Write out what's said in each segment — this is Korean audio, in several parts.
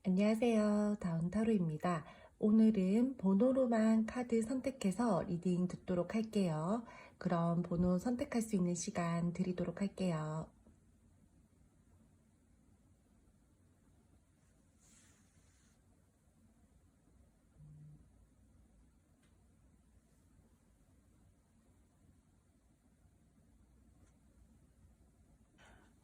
안녕하세요. 다운타로입니다. 오늘은 번호로만 카드 선택해서 리딩 듣도록 할게요. 그럼 번호 선택할 수 있는 시간 드리도록 할게요.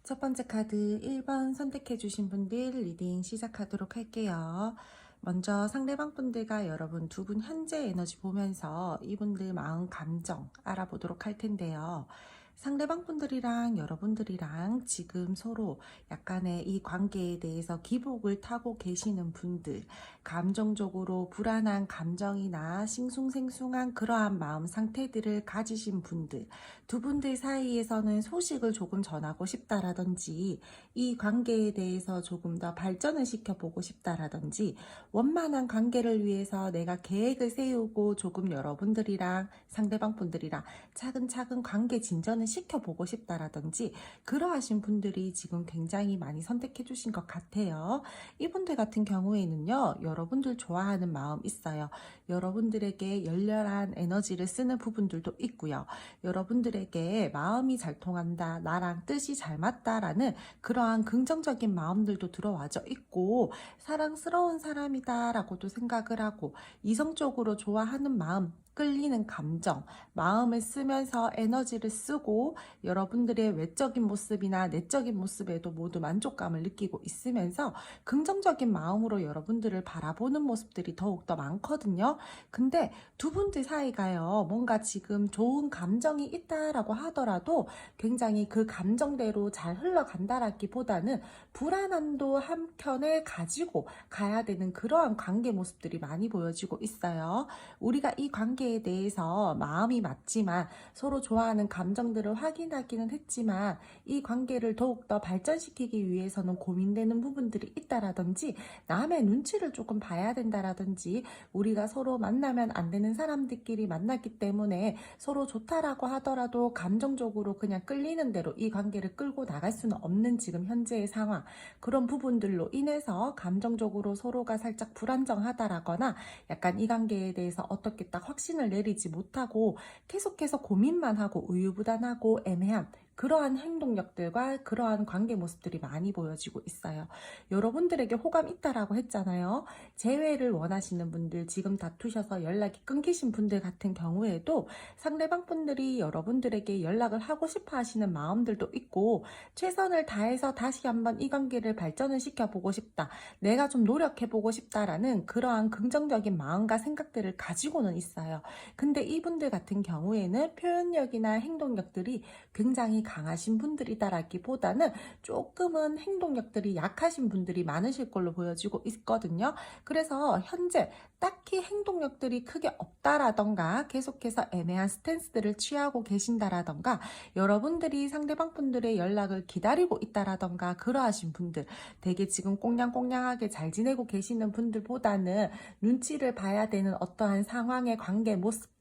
첫 번째 카드 1번 선택해 주신 분들 리딩 시작하도록 할게요. 먼저 상대방 분들과 여러분 두 분 현재 에너지 보면서 이분들 마음 감정 알아보도록 할 텐데요. 상대방 분들이랑 여러분들이랑 지금 서로 약간의 이 관계에 대해서 기복을 타고 계시는 분들, 감정적으로 불안한 감정이나 싱숭생숭한 그러한 마음 상태들을 가지신 분들, 두 분들 사이에서는 소식을 조금 전하고 싶다라든지 이 관계에 대해서 조금 더 발전을 시켜보고 싶다라든지 원만한 관계를 위해서 내가 계획을 세우고 조금 여러분들이랑 상대방 분들이랑 차근차근 관계 진전을 시켜보고 싶다라든지 그러하신 분들이 지금 굉장히 많이 선택해 주신 것 같아요. 이분들 같은 경우에는요, 여러분들 좋아하는 마음 있어요. 여러분들에게 열렬한 에너지를 쓰는 부분들도 있고요. 여러분들에게 마음이 잘 통한다, 나랑 뜻이 잘 맞다라는 그러한 긍정적인 마음들도 들어와져 있고, 사랑스러운 사람이다 라고도 생각을 하고, 이성적으로 좋아하는 마음, 끌리는 감정, 마음을 쓰면서 에너지를 쓰고 여러분들의 외적인 모습이나 내적인 모습에도 모두 만족감을 느끼고 있으면서 긍정적인 마음으로 여러분들을 바라보는 모습들이 더욱더 많거든요. 근데 두 분들 사이가요, 뭔가 지금 좋은 감정이 있다라고 하더라도 굉장히 그 감정대로 잘 흘러간다라기보다는 불안함도 한켠에 가지고 가야 되는 그러한 관계 모습들이 많이 보여지고 있어요. 우리가 이 관계에 대해서 마음이 맞지만 서로 좋아하는 감정들을 확인하기는 했지만 이 관계를 더욱더 발전시키기 위해서는 고민되는 부분들이 있다라든지 남의 눈치를 조금 봐야 된다라든지 우리가 서로 만나면 안 되는 사람들끼리 만났기 때문에 서로 좋다라고 하더라도 감정적으로 그냥 끌리는 대로 이 관계를 끌고 나갈 수는 없는 지금 현재의 상황, 그런 부분들로 인해서 감정적으로 서로가 살짝 불안정하다라거나 약간 이 관계에 대해서 어떻게 딱 확신을 내리지 못하고 계속해서 고민만 하고 우유부단하고 애매한 그러한 행동력들과 그러한 관계 모습들이 많이 보여지고 있어요. 여러분들에게 호감 있다라고 했잖아요. 재회를 원하시는 분들, 지금 다투셔서 연락이 끊기신 분들 같은 경우에도 상대방 분들이 여러분들에게 연락을 하고 싶어 하시는 마음들도 있고, 최선을 다해서 다시 한번 이 관계를 발전을 시켜보고 싶다, 내가 좀 노력해보고 싶다라는 그러한 긍정적인 마음과 생각들을 가지고는 있어요. 근데 이분들 같은 경우에는 표현력이나 행동력들이 굉장히 강하신 분들이다라기보다는 조금은 행동력들이 약하신 분들이 많으실 걸로 보여지고 있거든요. 그래서 현재 딱히 행동력들이 크게 없다라던가 계속해서 애매한 스탠스들을 취하고 계신다라던가 여러분들이 상대방 분들의 연락을 기다리고 있다라던가 그러하신 분들, 되게 지금 꽁냥꽁냥하게 잘 지내고 계시는 분들보다는 눈치를 봐야 되는 어떠한 상황의 관계 모습들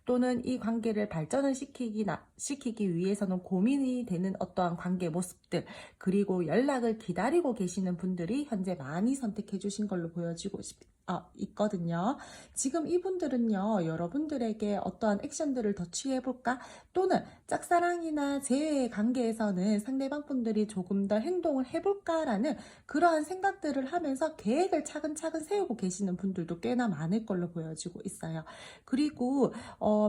또는 이 관계를 발전을 시키기 위해서는 고민이 되는 어떠한 관계 모습들, 그리고 연락을 기다리고 계시는 분들이 현재 많이 선택해 주신 걸로 보여지고 있거든요. 지금 이분들은요, 여러분들에게 어떠한 액션들을 더 취해볼까? 또는 짝사랑이나 재회의 관계에서는 상대방 분들이 조금 더 행동을 해볼까라는 그러한 생각들을 하면서 계획을 차근차근 세우고 계시는 분들도 꽤나 많을 걸로 보여지고 있어요. 그리고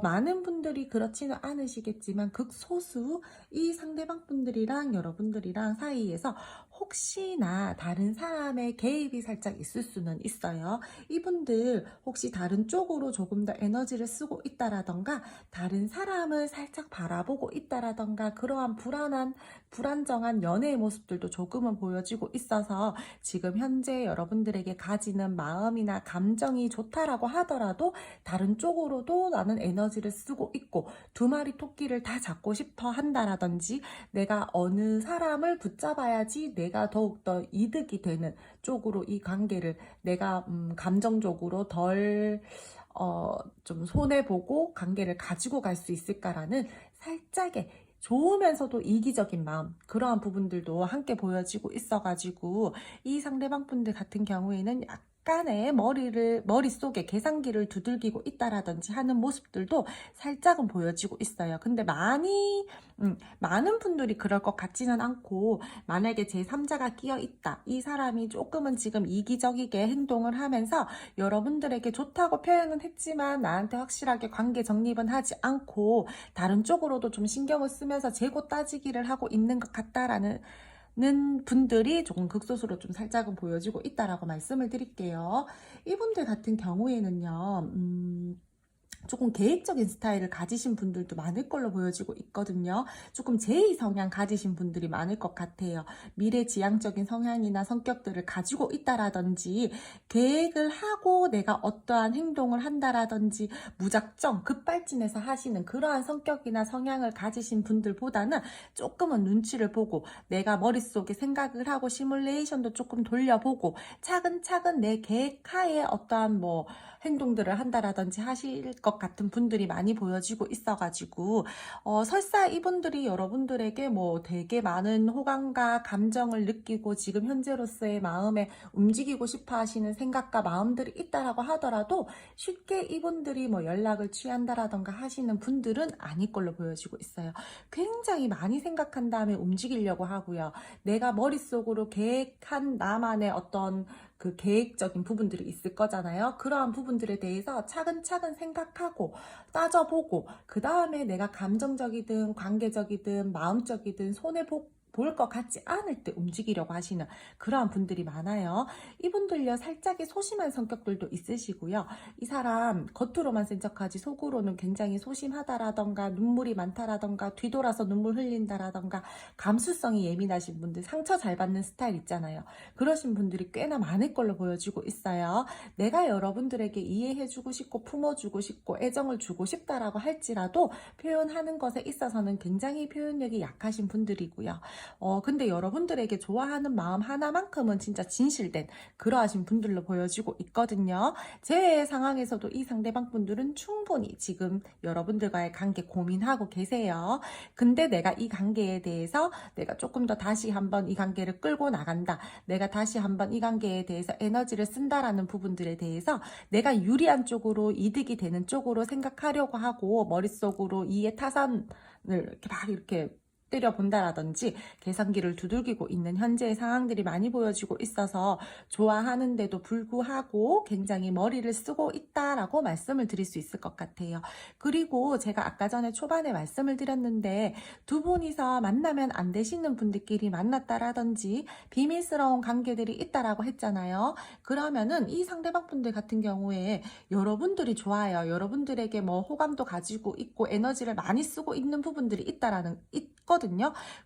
많은 분들이 그렇지는 않으시겠지만 극소수 이 상대방 분들이랑 여러분들이랑 사이에서 혹시나 다른 사람의 개입이 살짝 있을 수는 있어요. 이분들 혹시 다른 쪽으로 조금 더 에너지를 쓰고 있다라던가 다른 사람을 살짝 바라보고 있다라던가 그러한 불안정한 연애의 모습들도 조금은 보여지고 있어서 지금 현재 여러분들에게 가지는 마음이나 감정이 좋다라고 하더라도 다른 쪽으로도 나는 에너지를 쓰고 있고 두 마리 토끼를 다 잡고 싶어 한다라든지 내가 어느 사람을 붙잡아야지 내가 더욱더 이득이 되는 쪽으로 이 관계를 내가 감정적으로 덜 좀 손해보고 관계를 가지고 갈 수 있을까라는 살짝의 좋으면서도 이기적인 마음, 그러한 부분들도 함께 보여지고 있어가지고 이 상대방 분들 같은 경우에는 약간의 머릿속에 계산기를 두들기고 있다라든지 하는 모습들도 살짝은 보여지고 있어요. 근데 많은 분들이 그럴 것 같지는 않고, 만약에 제3자가 끼어 있다, 이 사람이 조금은 지금 이기적이게 행동을 하면서 여러분들에게 좋다고 표현은 했지만 나한테 확실하게 관계 정립은 하지 않고 다른 쪽으로도 좀 신경을 쓰면서 재고 따지기를 하고 있는 것 같다라는 분들이 조금 극소수로 좀 살짝은 보여지고 있다라고 말씀을 드릴게요. 이분들 같은 경우에는요, 조금 계획적인 스타일을 가지신 분들도 많을 걸로 보여지고 있거든요. 조금 제이 성향 가지신 분들이 많을 것 같아요. 미래지향적인 성향이나 성격들을 가지고 있다라든지, 계획을 하고 내가 어떠한 행동을 한다라든지 무작정 급발진해서 하시는 그러한 성격이나 성향을 가지신 분들보다는 조금은 눈치를 보고 내가 머릿속에 생각을 하고 시뮬레이션도 조금 돌려보고 차근차근 내 계획하에 어떠한 행동들을 한다라든지 하실 것 같은 분들이 많이 보여지고 있어가지고, 설사 이분들이 여러분들에게 되게 많은 호감과 감정을 느끼고 지금 현재로서의 마음에 움직이고 싶어 하시는 생각과 마음들이 있다라고 하더라도 쉽게 이분들이 연락을 취한다라던가 하시는 분들은 아닐 걸로 보여지고 있어요. 굉장히 많이 생각한 다음에 움직이려고 하고요. 내가 머릿속으로 계획한 나만의 어떤 그 계획적인 부분들이 있을 거잖아요. 그러한 부분들에 대해서 차근차근 생각하고 따져보고, 그 다음에 내가 감정적이든 관계적이든 마음적이든 손해볼 것 같지 않을 때 움직이려고 하시는 그러한 분들이 많아요. 이분들요, 살짝의 소심한 성격들도 있으시고요. 이 사람 겉으로만 센 척하지 속으로는 굉장히 소심하다라던가 눈물이 많다라던가 뒤돌아서 눈물 흘린다라던가 감수성이 예민하신 분들, 상처 잘 받는 스타일 있잖아요. 그러신 분들이 꽤나 많을 걸로 보여지고 있어요. 내가 여러분들에게 이해해주고 싶고 품어주고 싶고 애정을 주고 싶다라고 할지라도 표현하는 것에 있어서는 굉장히 표현력이 약하신 분들이고요. 근데 여러분들에게 좋아하는 마음 하나만큼은 진짜 진실된 그러하신 분들로 보여지고 있거든요. 제 상황에서도 이 상대방 분들은 충분히 지금 여러분들과의 관계 고민하고 계세요. 근데 내가 이 관계에 대해서 내가 조금 더 다시 한번 이 관계를 끌고 나간다, 내가 다시 한번 이 관계에 대해서 에너지를 쓴다라는 부분들에 대해서 내가 유리한 쪽으로, 이득이 되는 쪽으로 생각하려고 하고 머릿속으로 이해 타산을 이렇게 때려본다라든지 계산기를 두들기고 있는 현재의 상황들이 많이 보여지고 있어서 좋아하는데도 불구하고 굉장히 머리를 쓰고 있다라고 말씀을 드릴 수 있을 것 같아요. 그리고 제가 아까 전에 초반에 말씀을 드렸는데, 두 분이서 만나면 안 되시는 분들끼리 만났다라든지 비밀스러운 관계들이 있다라고 했잖아요. 그러면은 이 상대방 분들 같은 경우에 여러분들이 좋아요. 여러분들에게 호감도 가지고 있고 에너지를 많이 쓰고 있는 부분들이 있거든요.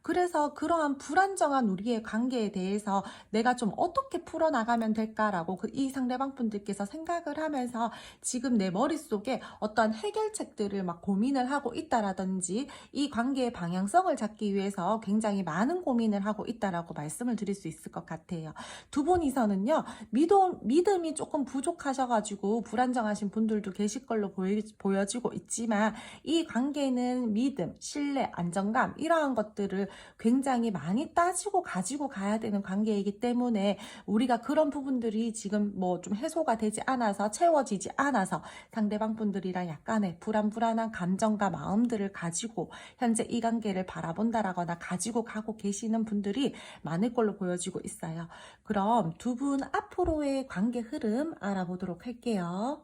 그래서 그러한 불안정한 우리의 관계에 대해서 내가 좀 어떻게 풀어나가면 될까라고 이 상대방 분들께서 생각을 하면서 지금 내 머릿속에 어떠한 해결책들을 막 고민을 하고 있다라든지 이 관계의 방향성을 잡기 위해서 굉장히 많은 고민을 하고 있다라고 말씀을 드릴 수 있을 것 같아요. 두 분이서는요, 믿음이 조금 부족하셔가지고 불안정하신 분들도 계실 걸로 보여지고 있지만, 이 관계는 믿음, 신뢰, 안정감 이러한 것들을 굉장히 많이 따지고 가지고 가야 되는 관계이기 때문에, 우리가 그런 부분들이 지금 좀 해소가 되지 않아서, 채워지지 않아서 상대방 분들이랑 약간의 불안한 감정과 마음들을 가지고 현재 이 관계를 바라본다라거나 가지고 가고 계시는 분들이 많을 걸로 보여지고 있어요. 그럼 두 분 앞으로의 관계 흐름 알아보도록 할게요.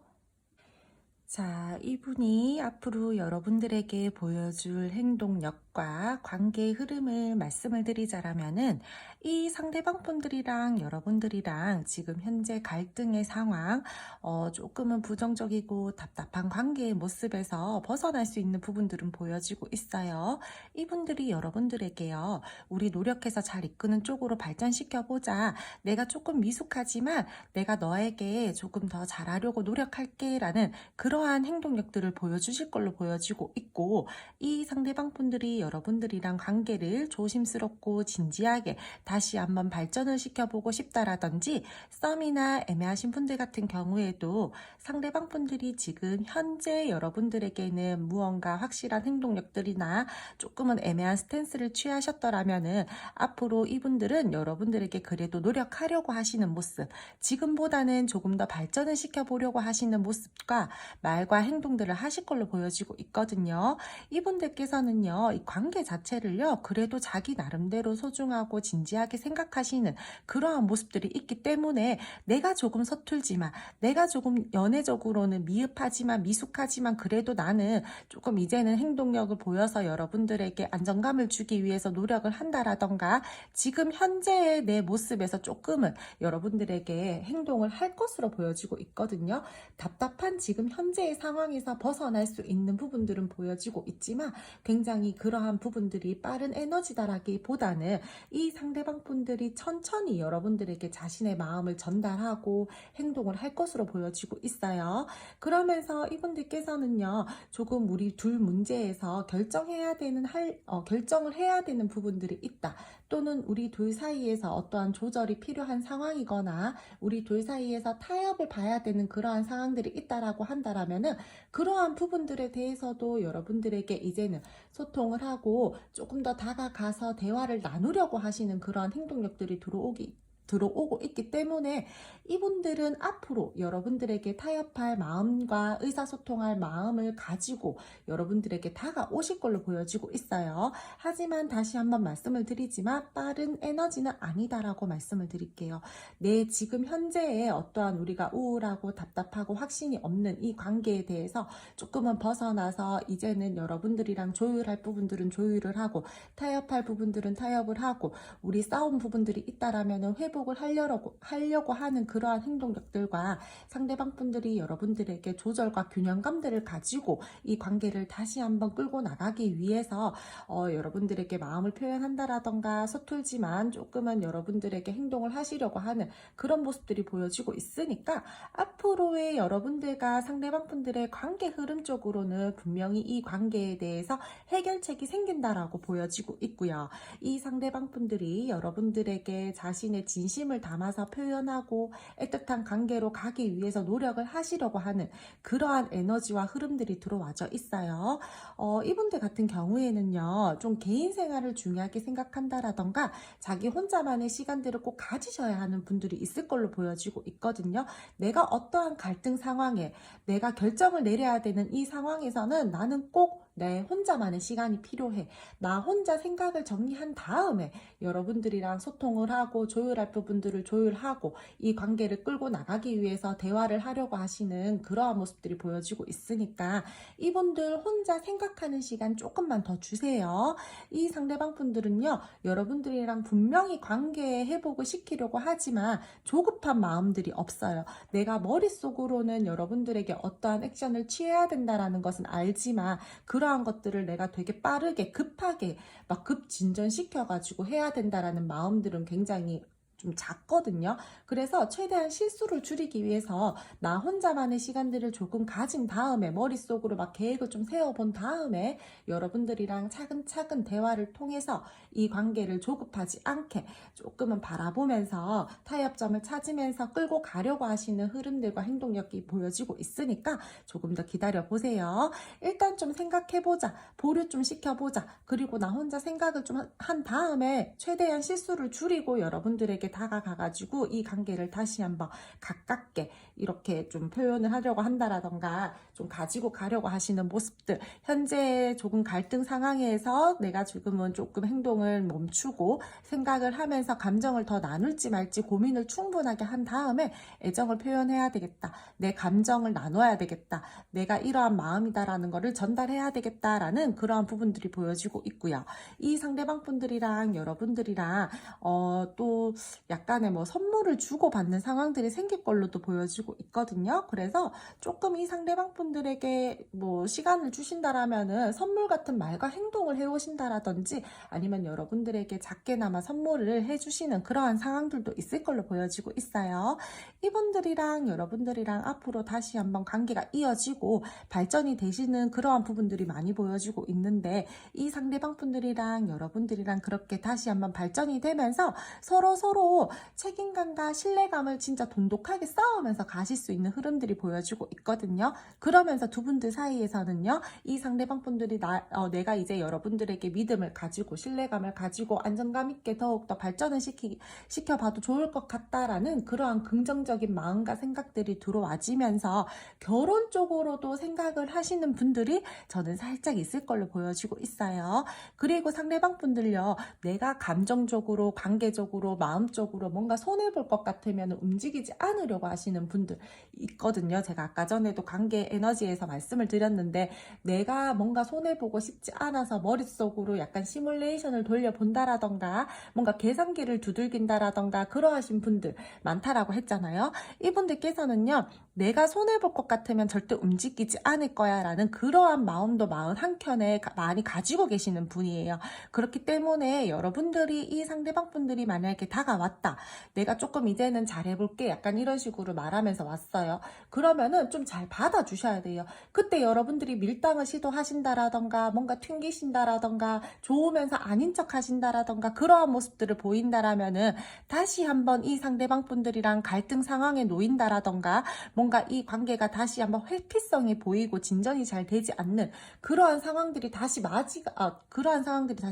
자, 이분이 앞으로 여러분들에게 보여줄 행동력과 관계의 흐름을 말씀을 드리자라면은, 이 상대방 분들이랑 여러분들이랑 지금 현재 갈등의 상황, 조금은 부정적이고 답답한 관계의 모습에서 벗어날 수 있는 부분들은 보여지고 있어요. 이분들이 여러분들에게요, 우리 노력해서 잘 이끄는 쪽으로 발전시켜보자, 내가 조금 미숙하지만 내가 너에게 조금 더 잘하려고 노력할게 라는 그러한 행동력들을 보여주실 걸로 보여지고 있고, 이 상대방 분들이 여러분들이랑 관계를 조심스럽고 진지하게 다시 한번 발전을 시켜보고 싶다라든지, 썸이나 애매하신 분들 같은 경우에도 상대방 분들이 지금 현재 여러분들에게는 무언가 확실한 행동력들이나 조금은 애매한 스탠스를 취하셨더라면은 앞으로 이분들은 여러분들에게 그래도 노력하려고 하시는 모습, 지금보다는 조금 더 발전을 시켜보려고 하시는 모습과 말과 행동들을 하실 걸로 보여지고 있거든요. 이분들께서는요, 이 관계 자체를요, 그래도 자기 나름대로 소중하고 진지하게 생각하시는 그러한 모습들이 있기 때문에 내가 조금 서툴지만, 내가 조금 연애적으로는 미흡하지만 미숙하지만 그래도 나는 조금 이제는 행동력을 보여서 여러분들에게 안정감을 주기 위해서 노력을 한다라던가, 지금 현재의 내 모습에서 조금은 여러분들에게 행동을 할 것으로 보여지고 있거든요. 답답한 지금 현재의 상황에서 벗어날 수 있는 부분들은 보여지고 있지만 굉장히 그러한 부분들이 빠른 에너지다라기보다는 이 상대방 분들이 천천히 여러분들에게 자신의 마음을 전달하고 행동을 할 것으로 보여지고 있어요. 그러면서 이분들께서는요, 조금 우리 둘 문제에서 결정을 해야 되는 부분들이 있다. 또는 우리 둘 사이에서 어떠한 조절이 필요한 상황이거나 우리 둘 사이에서 타협을 봐야 되는 그러한 상황들이 있다라고 한다라면은, 그러한 부분들에 대해서도 여러분들에게 이제는 소통을 하고 조금 더 다가가서 대화를 나누려고 하시는 그러한 행동력들이 들어오고 있기 때문에 이분들은 앞으로 여러분들에게 타협할 마음과 의사소통할 마음을 가지고 여러분들에게 다가오실 걸로 보여지고 있어요. 하지만 다시 한번 말씀을 드리지만 빠른 에너지는 아니다라고 말씀을 드릴게요. 내 지금 현재의 어떠한 우리가 우울하고 답답하고 확신이 없는 이 관계에 대해서 조금은 벗어나서 이제는 여러분들이랑 조율할 부분들은 조율을 하고, 타협할 부분들은 타협을 하고, 우리 싸운 부분들이 있다라면 회복을 하려고 하는 그러한 행동력들과 상대방 분들이 여러분들에게 조절과 균형감들을 가지고 이 관계를 다시 한번 끌고 나가기 위해서 여러분들에게 마음을 표현한다라던가 서툴지만 조금은 여러분들에게 행동을 하시려고 하는 그런 모습들이 보여지고 있으니까, 앞으로의 여러분들과 상대방 분들의 관계 흐름 쪽으로는 분명히 이 관계에 대해서 해결책이 생긴다라고 보여지고 있고요. 이 상대방 분들이 여러분들에게 자신의 진심을 담아서 표현하고 애틋한 관계로 가기 위해서 노력을 하시려고 하는 그러한 에너지와 흐름들이 들어와져 있어요. 이분들 같은 경우에는요, 좀 개인 생활을 중요하게 생각한다라던가 자기 혼자만의 시간들을 꼭 가지셔야 하는 분들이 있을 걸로 보여지고 있거든요. 내가 어떠한 갈등 상황에 내가 결정을 내려야 되는 이 상황에서는 나는 꼭 내 혼자만의 시간이 필요해. 나 혼자 생각을 정리한 다음에 여러분들이랑 소통을 하고 조율할 부분들을 조율하고 이 관계를 끌고 나가기 위해서 대화를 하려고 하시는 그러한 모습들이 보여지고 있으니까 이분들 혼자 생각하는 시간 조금만 더 주세요. 이 상대방 분들은요, 여러분들이랑 분명히 관계 회복을 시키려고 하지만 조급한 마음들이 없어요. 내가 머릿속으로는 여러분들에게 어떠한 액션을 취해야 된다라는 것은 알지만 그러한 것들을 내가 되게 빠르게 급하게 막 급진전시켜가지고 해야 된다라는 마음들은 굉장히 좀 작거든요. 그래서 최대한 실수를 줄이기 위해서 나 혼자만의 시간들을 조금 가진 다음에 머릿속으로 막 계획을 좀 세워본 다음에 여러분들이랑 차근차근 대화를 통해서 이 관계를 조급하지 않게 조금은 바라보면서 타협점을 찾으면서 끌고 가려고 하시는 흐름들과 행동력이 보여지고 있으니까 조금 더 기다려보세요. 일단 좀 생각해보자. 보류 좀 시켜보자. 그리고 나 혼자 생각을 좀 한 다음에 최대한 실수를 줄이고 여러분들에게 다가가가지고 이 관계를 다시 한번 가깝게 이렇게 좀 표현을 하려고 한다라던가 좀 가지고 가려고 하시는 모습들, 현재 조금 갈등 상황에서 내가 지금은 조금 행동을 멈추고 생각을 하면서 감정을 더 나눌지 말지 고민을 충분하게 한 다음에 애정을 표현해야 되겠다. 내 감정을 나눠야 되겠다. 내가 이러한 마음이다라는 거를 전달해야 되겠다라는 그러한 부분들이 보여지고 있고요. 이 상대방 분들이랑 여러분들이랑 또 약간의 뭐 선물을 주고받는 상황들이 생길 걸로도 보여지고 있거든요. 그래서 조금 이 상대방 분들에게 뭐 시간을 주신다라면은 선물 같은 말과 행동을 해오신다라든지 아니면 여러분들에게 작게나마 선물을 해주시는 그러한 상황들도 있을 걸로 보여지고 있어요. 이분들이랑 여러분들이랑 앞으로 다시 한번 관계가 이어지고 발전이 되시는 그러한 부분들이 많이 보여지고 있는데 이 상대방 분들이랑 여러분들이랑 그렇게 다시 한번 발전이 되면서 서로 책임감과 신뢰감을 진짜 돈독하게 쌓으면서 가실 수 있는 흐름들이 보여지고 있거든요. 그러면서 두 분들 사이에서는요, 이 상대방 분들이 내가 이제 여러분들에게 믿음을 가지고 신뢰감을 가지고 안정감 있게 더욱더 발전을 시켜봐도 좋을 것 같다라는 그러한 긍정적인 마음과 생각들이 들어와지면서 결혼 쪽으로도 생각을 하시는 분들이 저는 살짝 있을 걸로 보여지고 있어요. 그리고 상대방 분들요, 내가 감정적으로, 관계적으로, 마음적으로 뭔가 손해볼 것 같으면 움직이지 않으려고 하시는 분들 있거든요. 제가 아까 전에도 관계 에너지에서 말씀을 드렸는데 내가 뭔가 손해보고 싶지 않아서 머릿속으로 약간 시뮬레이션을 돌려본다라던가 뭔가 계산기를 두들긴다라던가 그러하신 분들 많다라고 했잖아요. 이분들께서는요, 내가 손해볼 것 같으면 절대 움직이지 않을 거야 라는 그러한 마음도 마음 한켠에 많이 가지고 계시는 분이에요. 그렇기 때문에 여러분들이 이 상대방 분들이 만약에 다가왔다, 내가 조금 이제는 잘해볼게, 약간 이런 식으로 말하면서 왔어요. 그러면은 좀 잘 받아주셔야 돼요. 그때 여러분들이 밀당을 시도하신다라던가 뭔가 튕기신다라던가 좋으면서 아닌 척 하신다라던가 그러한 모습들을 보인다라면은 다시 한번 이 상대방 분들이랑 갈등 상황에 놓인다라던가 뭔가 이 관계가 다시 한번 회피성이 보이고 진전이 잘 되지 않는 그러한 상황들이 다시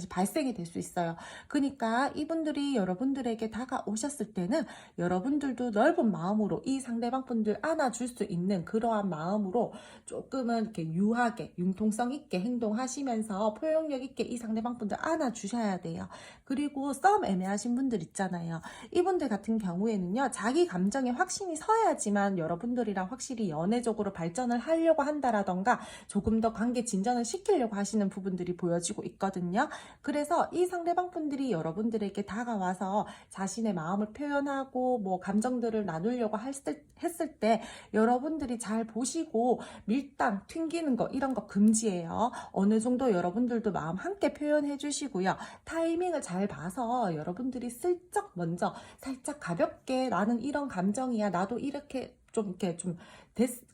발생이 될 수 있어요. 그러니까 이분들이 여러분들에게 다가오셨을 때는 여러분들도 넓은 마음으로 이 상대방 분들 안아줄 수 있는 그러한 마음으로 조금은 이렇게 유하게 융통성 있게 행동하시면서 포용력 있게 이 상대방 분들 안아주셔야 돼요. 그리고 썸 애매하신 분들 있잖아요. 이분들 같은 경우에는요, 자기 감정에 확신이 서야지만 여러분들이랑 확실히 연애적으로 발전을 하려고 한다라던가 조금 더 관계 진전을 시키려고 하시는 부분들이 보여지고 있거든요. 그래서 이 상대방 분들이 여러분들에게 다가와서 자신의 마음을 표현하고 뭐 감정들을 나누려고 했을 때 여러분들이 잘 보시고 밀당, 튕기는 거 이런 거 금지예요. 어느 정도 여러분들도 마음 함께 표현해 주시고요. 타이밍을 잘 봐서 여러분들이 슬쩍 먼저 살짝 가볍게 나는 이런 감정이야. 나도 이렇게 좀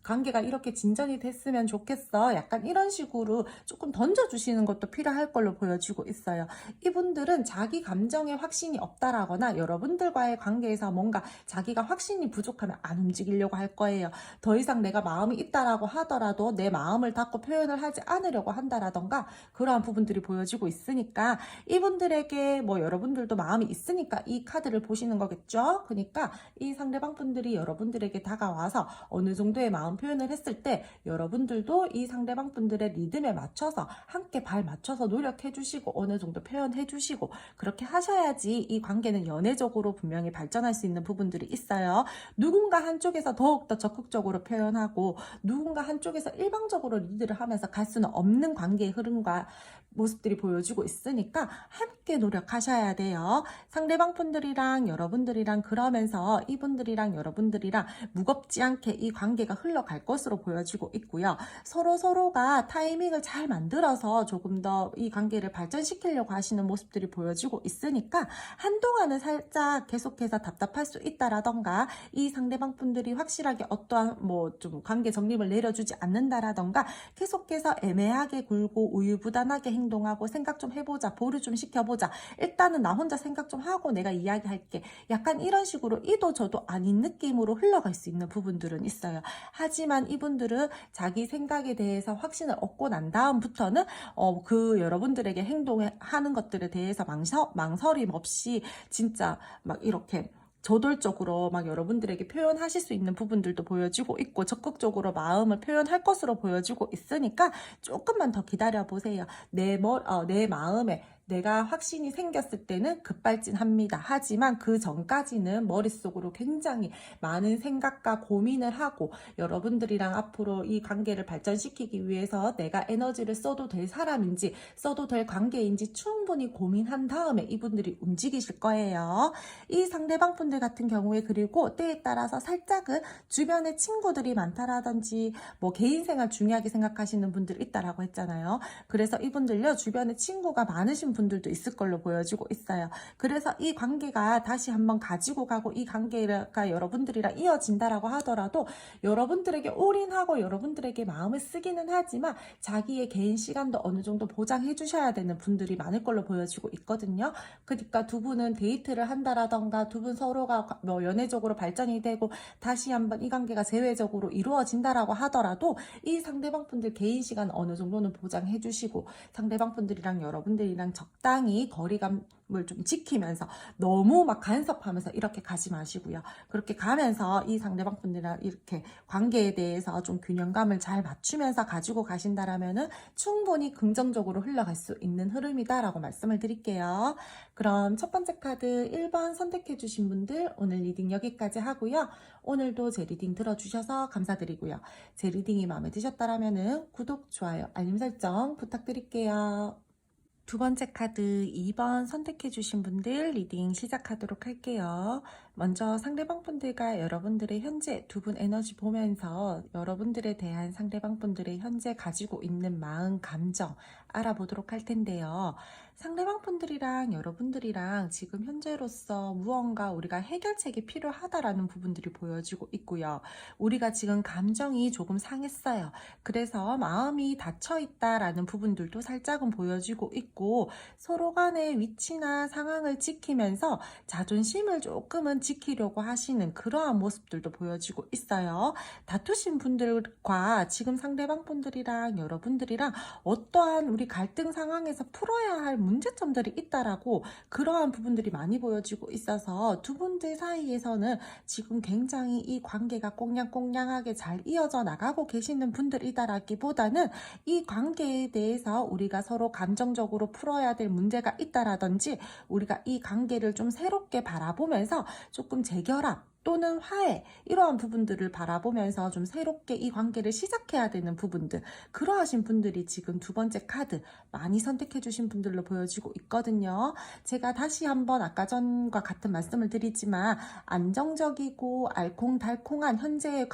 관계가 이렇게 진전이 됐으면 좋겠어. 약간 이런 식으로 조금 던져주시는 것도 필요할 걸로 보여지고 있어요. 이분들은 자기 감정에 확신이 없다라거나 여러분들과의 관계에서 뭔가 자기가 확신이 부족하면 안 움직이려고 할 거예요. 더 이상 내가 마음이 있다라고 하더라도 내 마음을 닫고 표현을 하지 않으려고 한다라던가 그러한 부분들이 보여지고 있으니까 이분들에게 뭐 여러분들도 마음이 있으니까 이 카드를 보시는 거겠죠. 그러니까 이 상대방 분들이 여러분들에게 다가와서 어느 정도의 마음 표현을 했을 때 여러분들도 이 상대방 분들의 리듬에 맞춰서 함께 발 맞춰서 노력해 주시고 어느 정도 표현해 주시고 그렇게 하셔야지 이 관계는 연애적으로 분명히 발전할 수 있는 부분들이 있어요. 누군가 한쪽에서 더욱더 적극적으로 표현하고 누군가 한쪽에서 일방적으로 리드를 하면서 갈 수는 없는 관계의 흐름과 모습들이 보여지고 있으니까 함께 노력하셔야 돼요. 상대방 분들이랑 여러분들이랑 그러면서 이분들이랑 여러분들이랑 무겁지 않게 이 관계가 흘러갈 것으로 보여지고 있고요. 서로가 타이밍을 잘 만들어서 조금 더 이 관계를 발전시키려고 하시는 모습들이 보여지고 있으니까 한동안은 살짝 계속해서 답답할 수 있다라던가 이 상대방 분들이 확실하게 어떠한 뭐 좀 관계 정립을 내려주지 않는다라던가 계속해서 애매하게 굴고 우유부단하게 행동하고 생각 좀 해보자, 보류 좀 시켜보자, 일단은 나 혼자 생각 좀 하고 내가 이야기할게, 약간 이런 식으로 이도 저도 아닌 느낌으로 흘러갈 수 있는 부분들은 있어요. 하지만 이분들은 자기 생각에 대해서 확신을 얻고 난 다음부터는 그 여러분들에게 행동하는 것들에 대해서 망설임 없이 진짜 막 이렇게 저돌적으로 막 여러분들에게 표현하실 수 있는 부분들도 보여지고 있고 적극적으로 마음을 표현할 것으로 보여지고 있으니까 조금만 더 기다려 보세요. 내 마음에 내가 확신이 생겼을 때는 급발진합니다. 하지만 그 전까지는 머릿속으로 굉장히 많은 생각과 고민을 하고 여러분들이랑 앞으로 이 관계를 발전시키기 위해서 내가 에너지를 써도 될 사람인지 써도 될 관계인지 충분히 고민한 다음에 이분들이 움직이실 거예요. 이 상대방 분들 같은 경우에 그리고 때에 따라서 살짝은 주변에 친구들이 많다라든지 뭐 개인생활 중요하게 생각하시는 분들 있다라고 했잖아요. 그래서 이분들요 주변에 친구가 많으신 분들도 있을 걸로 보여지고 있어요. 그래서 이 관계가 다시 한번 가지고 가고 이 관계가 여러분들이랑 이어진다라고 하더라도 여러분들에게 올인하고 여러분들에게 마음을 쓰기는 하지만 자기의 개인 시간도 어느 정도 보장해 주셔야 되는 분들이 많을 걸로 보여지고 있거든요. 그러니까 두 분은 데이트를 한다라던가 두 분 서로가 뭐 연애적으로 발전이 되고 다시 한번 이 관계가 재회적으로 이루어진다라고 하더라도 이 상대방 분들 개인 시간 어느 정도는 보장해 주시고 상대방 분들이랑 여러분들이랑 적당히 거리감을 좀 지키면서 너무 막 간섭하면서 이렇게 가지 마시고요. 그렇게 가면서 이 상대방 분들이랑 이렇게 관계에 대해서 좀 균형감을 잘 맞추면서 가지고 가신다라면은 충분히 긍정적으로 흘러갈 수 있는 흐름이다라고 말씀을 드릴게요. 그럼 첫 번째 카드 1번 선택해 주신 분들 오늘 리딩 여기까지 하고요. 오늘도 제 리딩 들어주셔서 감사드리고요. 제 리딩이 마음에 드셨다라면은 구독, 좋아요, 알림 설정 부탁드릴게요. 두 번째 카드 2번 선택해 주신 분들 리딩 시작하도록 할게요. 먼저 상대방 분들과 여러분들의 현재 두 분 에너지 보면서 여러분들에 대한 상대방 분들의 현재 가지고 있는 마음, 감정 알아보도록 할 텐데요. 상대방 분들이랑 여러분들이랑 지금 현재로서 무언가 우리가 해결책이 필요하다라는 부분들이 보여지고 있고요. 우리가 지금 감정이 조금 상했어요. 그래서 마음이 닫혀 있다라는 부분들도 살짝은 보여지고 있고 서로 간의 위치나 상황을 지키면서 자존심을 조금은 지키려고 하시는 그러한 모습들도 보여지고 있어요. 다투신 분들과 지금 상대방 분들이랑 여러분들이랑 어떠한 우리 갈등 상황에서 풀어야 할 문제점들이 있다라고 그러한 부분들이 많이 보여지고 있어서 두 분들 사이에서는 지금 굉장히 이 관계가 꽁냥꽁냥하게 잘 이어져 나가고 계시는 분들이다라기보다는 이 관계에 대해서 우리가 서로 감정적으로 풀어야 될 문제가 있다라든지 우리가 이 관계를 좀 새롭게 바라보면서 조금 재결합 또는 화해 이러한 부분들을 바라보면서 좀 새롭게 이 관계를 시작해야 되는 부분들 그러하신 분들이 지금 두 번째 카드 많이 선택해 주신 분들로 보여지고 있거든요. 제가 다시 한번 아까 전과 같은 말씀을 드리지만 안정적이고 알콩달콩한 현재의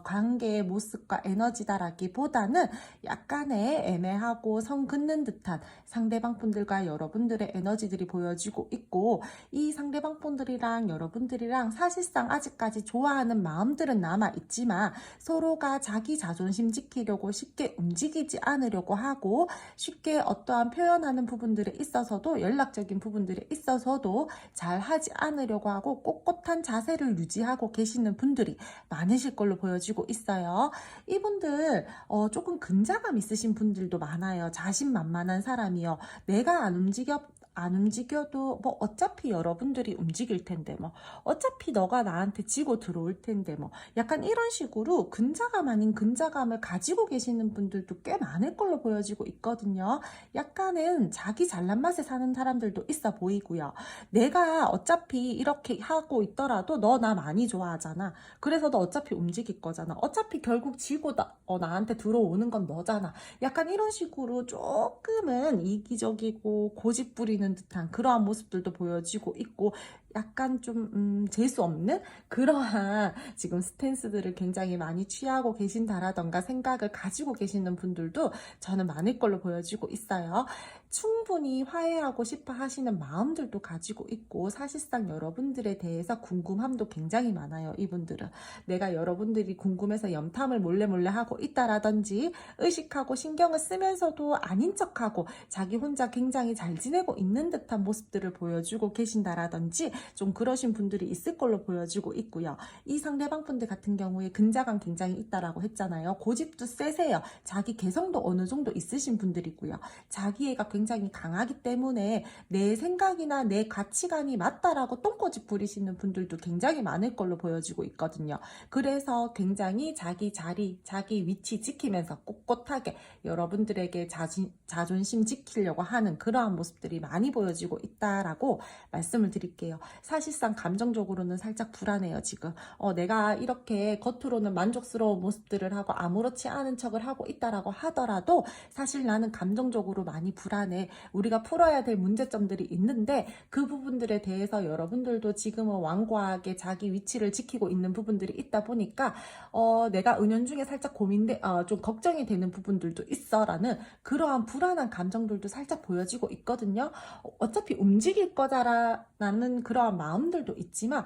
관계의 모습과 에너지다라기보다는 약간의 애매하고 선 긋는 듯한 상대방 분들과 여러분들의 에너지들이 보여지고 있고 이 상대방 분들이랑 여러분들이랑 사실상 아직까지 좋아하는 마음들은 남아 있지만 서로가 자기 자존심 지키려고 쉽게 움직이지 않으려고 하고 쉽게 어떠한 표현하는 부분들에 있어서도 연락적인 부분들에 있어서도 잘 하지 않으려고 하고 꼿꼿한 자세를 유지하고 계시는 분들이 많으실 걸로 보여지고 있어요. 이분들 조금 근자감 있으신 분들도 많아요. 자신만만한 사람이요. 내가 안 움직여도 뭐 어차피 여러분들이 움직일 텐데 뭐 어차피 너가 나한테 지고 들어올 텐데 뭐 약간 이런 식으로 근자감 아닌 근자감을 가지고 계시는 분들도 꽤 많을 걸로 보여지고 있거든요. 약간은 자기 잘난 맛에 사는 사람들도 있어 보이고요. 내가 어차피 이렇게 하고 있더라도 너 나 많이 좋아하잖아. 그래서 너 어차피 움직일 거잖아. 어차피 결국 지고 나한테 들어오는 건 너잖아. 약간 이런 식으로 조금은 이기적이고 고집 부리는 듯한 그러한 모습들도 보여지고 있고 약간 좀 재수 없는 그러한 지금 스탠스들을 굉장히 많이 취하고 계신다라던가 생각을 가지고 계시는 분들도 저는 많을 걸로 보여지고 있어요. 충분히 화해하고 싶어 하시는 마음들도 가지고 있고 사실상 여러분들에 대해서 궁금함도 굉장히 많아요. 이분들은 내가 여러분들이 궁금해서 염탐을 몰래 하고 있다라든지 의식하고 신경을 쓰면서도 아닌 척하고 자기 혼자 굉장히 잘 지내고 있는 듯한 모습들을 보여주고 계신다라든지 좀 그러신 분들이 있을 걸로 보여지고 있고요. 이 상대방 분들 같은 경우에 근자감 굉장히 있다라고 했잖아요. 고집도 세세요. 자기 개성도 어느 정도 있으신 분들이고요. 자기애가 굉장히 강하기 때문에 내 생각이나 내 가치관이 맞다라고 똥꼬집 부리시는 분들도 굉장히 많을 걸로 보여지고 있거든요. 그래서 굉장히 자기 자리, 자기 위치 지키면서 꼿꼿하게 여러분들에게 자존심 지키려고 하는 그러한 모습들이 많이 보여지고 있다라고 말씀을 드릴게요. 사실상 감정적으로는 살짝 불안해요, 지금. 내가 이렇게 겉으로는 만족스러운 모습들을 하고 아무렇지 않은 척을 하고 있다라고 하더라도 사실 나는 감정적으로 많이 불안해. 우리가 풀어야 될 문제점들이 있는데 그 부분들에 대해서 여러분들도 지금은 완고하게 자기 위치를 지키고 있는 부분들이 있다 보니까 내가 은연중에 살짝 좀 걱정이 되는 부분들도 있어 라는 그러한 불안한 감정들도 살짝 보여지고 있거든요. 어차피 움직일 거다라는 그러한 마음들도 있지만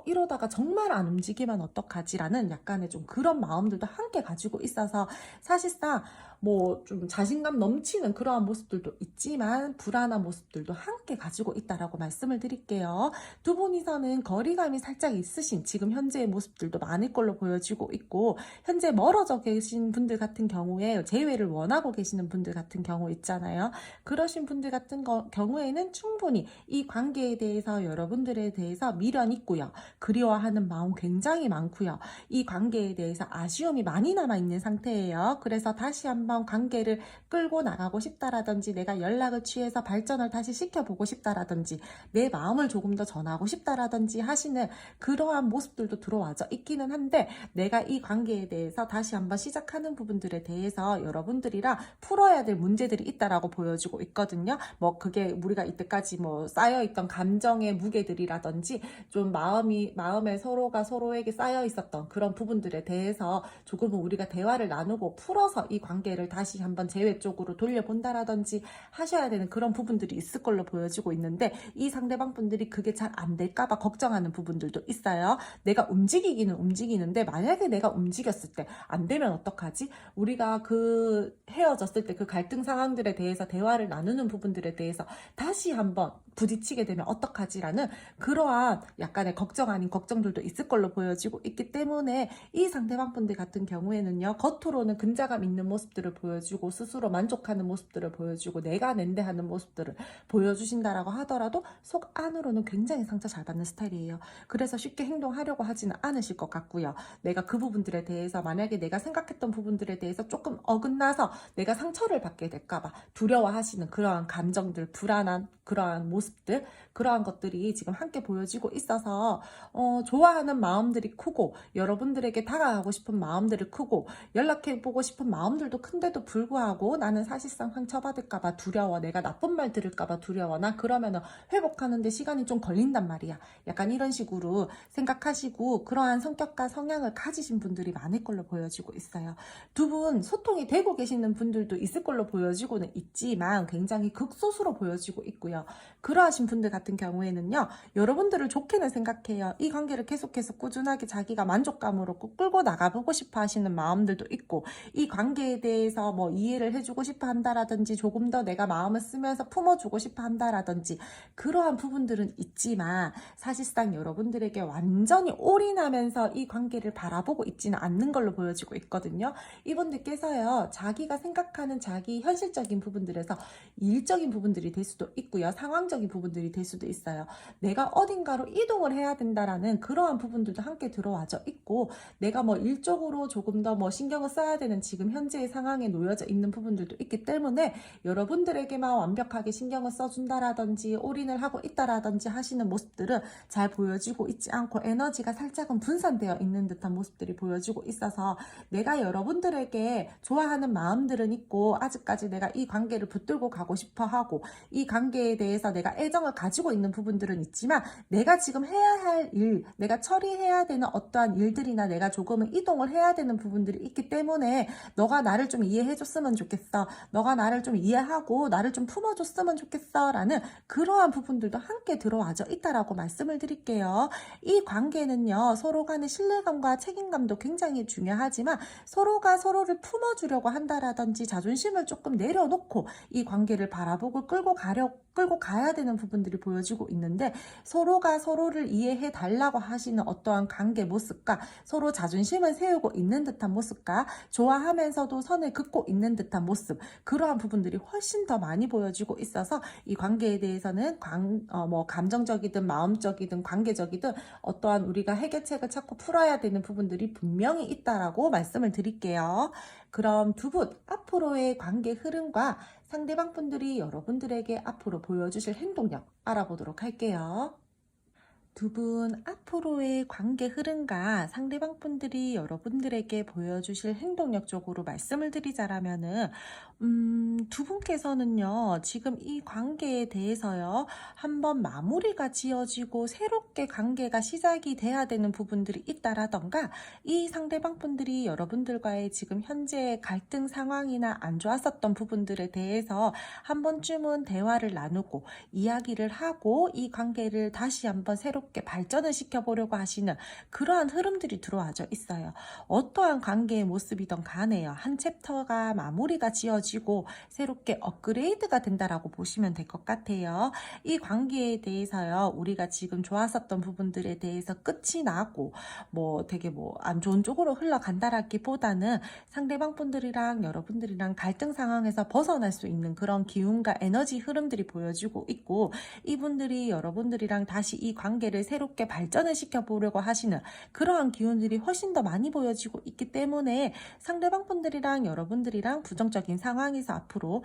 이러다가 정말 안 움직이면 어떡하지 라는 약간의 좀 그런 마음들도 함께 가지고 있어서 사실상 뭐 좀 자신감 넘치는 그러한 모습들도 있지만 불안한 모습들도 함께 가지고 있다라고 말씀을 드릴게요. 두 분이서는 거리감이 살짝 있으신 지금 현재의 모습들도 많을 걸로 보여지고 있고 현재 멀어져 계신 분들 같은 경우에 재회를 원하고 계시는 분들 같은 경우 있잖아요. 그러신 분들 같은 경우에는 충분히 이 관계에 대해서 여러분들에 대해서 미련 있고요. 그리워하는 마음 굉장히 많고요. 이 관계에 대해서 아쉬움이 많이 남아있는 상태예요. 그래서 다시 한번 관계를 끌고 나가고 싶다라든지 내가 연락을 취해서 발전을 다시 시켜보고 싶다라든지 내 마음을 조금 더 전하고 싶다라든지 하시는 그러한 모습들도 들어와져 있기는 한데 내가 이 관계에 대해서 다시 한번 시작하는 부분들에 대해서 여러분들이랑 풀어야 될 문제들이 있다라고 보여지고 있거든요. 뭐 그게 우리가 이때까지 뭐 쌓여있던 감정의 무게들이라든지 좀 마음에 서로가 서로에게 쌓여 있었던 그런 부분들에 대해서 조금은 우리가 대화를 나누고 풀어서 이 관계를 다시 한번 재회 쪽으로 돌려본다라든지 하셔야 되는 그런 부분들이 있을 걸로 보여지고 있는데 이 상대방 분들이 그게 잘 안 될까봐 걱정하는 부분들도 있어요. 내가 움직이기는 움직이는데 만약에 내가 움직였을 때 안 되면 어떡하지? 우리가 그 헤어졌을 때 그 갈등 상황들에 대해서 대화를 나누는 부분들에 대해서 다시 한번 부딪히게 되면 어떡하지라는 그러한 약간의 걱정 아닌 걱정들도 있을 걸로 보여지고 있기 때문에 이 상대방 분들 같은 경우에는요. 겉으로는 근자감 있는 모습들을 보여주고 스스로 만족하는 모습들을 보여주고 내가 낸데 하는 모습들을 보여주신다라고 하더라도 속 안으로는 굉장히 상처 잘 받는 스타일이에요. 그래서 쉽게 행동하려고 하지는 않으실 것 같고요. 내가 그 부분들에 대해서 만약에 내가 생각했던 부분들에 대해서 조금 어긋나서 내가 상처를 받게 될까봐 두려워하시는 그러한 감정들, 불안한 그러한 모습들, 그러한 것들이 지금 함께 보여지고 있어서 좋아하는 마음들이 크고 여러분들에게 다가가고 싶은 마음들이 크고 연락해보고 싶은 마음들도 큰데도 불구하고 나는 사실상 상처받을까봐 두려워, 내가 나쁜 말 들을까봐 두려워, 나 그러면 회복하는데 시간이 좀 걸린단 말이야. 약간 이런 식으로 생각하시고 그러한 성격과 성향을 가지신 분들이 많을 걸로 보여지고 있어요. 두 분 소통이 되고 계시는 분들도 있을 걸로 보여지고는 있지만 굉장히 극소수로 보여지고 있고요. 그러하신 분들 같은 경우에는요. 여러분들을 좋게는 생각해요. 이 관계를 계속해서 꾸준하게 자기가 만족감으로 끌고 나가보고 싶어 하시는 마음들도 있고 이 관계에 대해서 뭐 이해를 해주고 싶어 한다라든지 조금 더 내가 마음을 쓰면서 품어주고 싶어 한다라든지 그러한 부분들은 있지만 사실상 여러분들에게 완전히 올인하면서 이 관계를 바라보고 있지는 않는 걸로 보여지고 있거든요. 이분들께서요. 자기가 생각하는 자기 현실적인 부분들에서 일적인 부분들이 될 수도 있고요. 상황적인 부분들이 될 수도 있어요. 내가 어딘가로 이동을 해야 된다라는 그러한 부분들도 함께 들어와져 있고 내가 뭐 일적으로 조금 더 뭐 신경을 써야 되는 지금 현재의 상황에 놓여져 있는 부분들도 있기 때문에 여러분들에게만 완벽하게 신경을 써준다라든지 올인을 하고 있다라든지 하시는 모습들은 잘 보여지고 있지 않고 에너지가 살짝은 분산되어 있는 듯한 모습들이 보여지고 있어서 내가 여러분들에게 좋아하는 마음들은 있고 아직까지 내가 이 관계를 붙들고 가고 싶어 하고 이 관계에 대해서 내가 애정을 가지고 있는 부분들은 있지만 내가 지금 해야 할 일, 내가 처리해야 되는 어떠한 일들이나 내가 조금은 이동을 해야 되는 부분들이 있기 때문에 너가 나를 좀 이해해줬으면 좋겠어. 너가 나를 좀 이해하고 나를 좀 품어줬으면 좋겠어. 라는 그러한 부분들도 함께 들어와져 있다라고 말씀을 드릴게요. 이 관계는요. 서로 간의 신뢰감과 책임감도 굉장히 중요하지만 서로가 서로를 품어주려고 한다라든지 자존심을 조금 내려놓고 이 관계를 바라보고 끌고 끌고 가야 되는 부분들이 보여지고 있는데, 서로가 서로를 이해해 달라고 하시는 어떠한 관계 모습과 서로 자존심을 세우고 있는 듯한 모습과 좋아하면서도 선을 긋고 있는 듯한 모습, 그러한 부분들이 훨씬 더 많이 보여지고 있어서 이 관계에 대해서는 감정적이든 마음적이든 관계적이든 어떠한 우리가 해결책을 찾고 풀어야 되는 부분들이 분명히 있다라고 말씀을 드릴게요. 그럼 두 분 앞으로의 관계 흐름과 상대방 분들이 여러분들에게 앞으로 보여주실 행동력 알아보도록 할게요. 두 분 앞으로의 관계 흐름과 상대방 분들이 여러분들에게 보여주실 행동력 쪽으로 말씀을 드리자라면은, 두 분께서는요, 지금 이 관계에 대해서요, 한번 마무리가 지어지고 새롭게 관계가 시작이 돼야 되는 부분들이 있다라던가, 이 상대방 분들이 여러분들과의 지금 현재의 갈등 상황이나 안 좋았었던 부분들에 대해서 한 번쯤은 대화를 나누고 이야기를 하고 이 관계를 다시 한번 새롭게 발전을 시켜보려고 하시는 그러한 흐름들이 들어와져 있어요. 어떠한 관계의 모습이든 간에요, 한 챕터가 마무리가 지어지고 새롭게 업그레이드가 된다라고 보시면 될 것 같아요. 이 관계에 대해서요, 우리가 지금 좋았었던 부분들에 대해서 끝이 나고 되게 안 좋은 쪽으로 흘러간다라기보다는 상대방 분들이랑 여러분들이랑 갈등 상황에서 벗어날 수 있는 그런 기운과 에너지 흐름들이 보여지고 있고, 이분들이 여러분들이랑 다시 이 관계를 새롭게 발전을 시켜보려고 하시는 그러한 기운들이 훨씬 더 많이 보여지고 있기 때문에 상대방 분들이랑 여러분들이랑 부정적인 상황에서 앞으로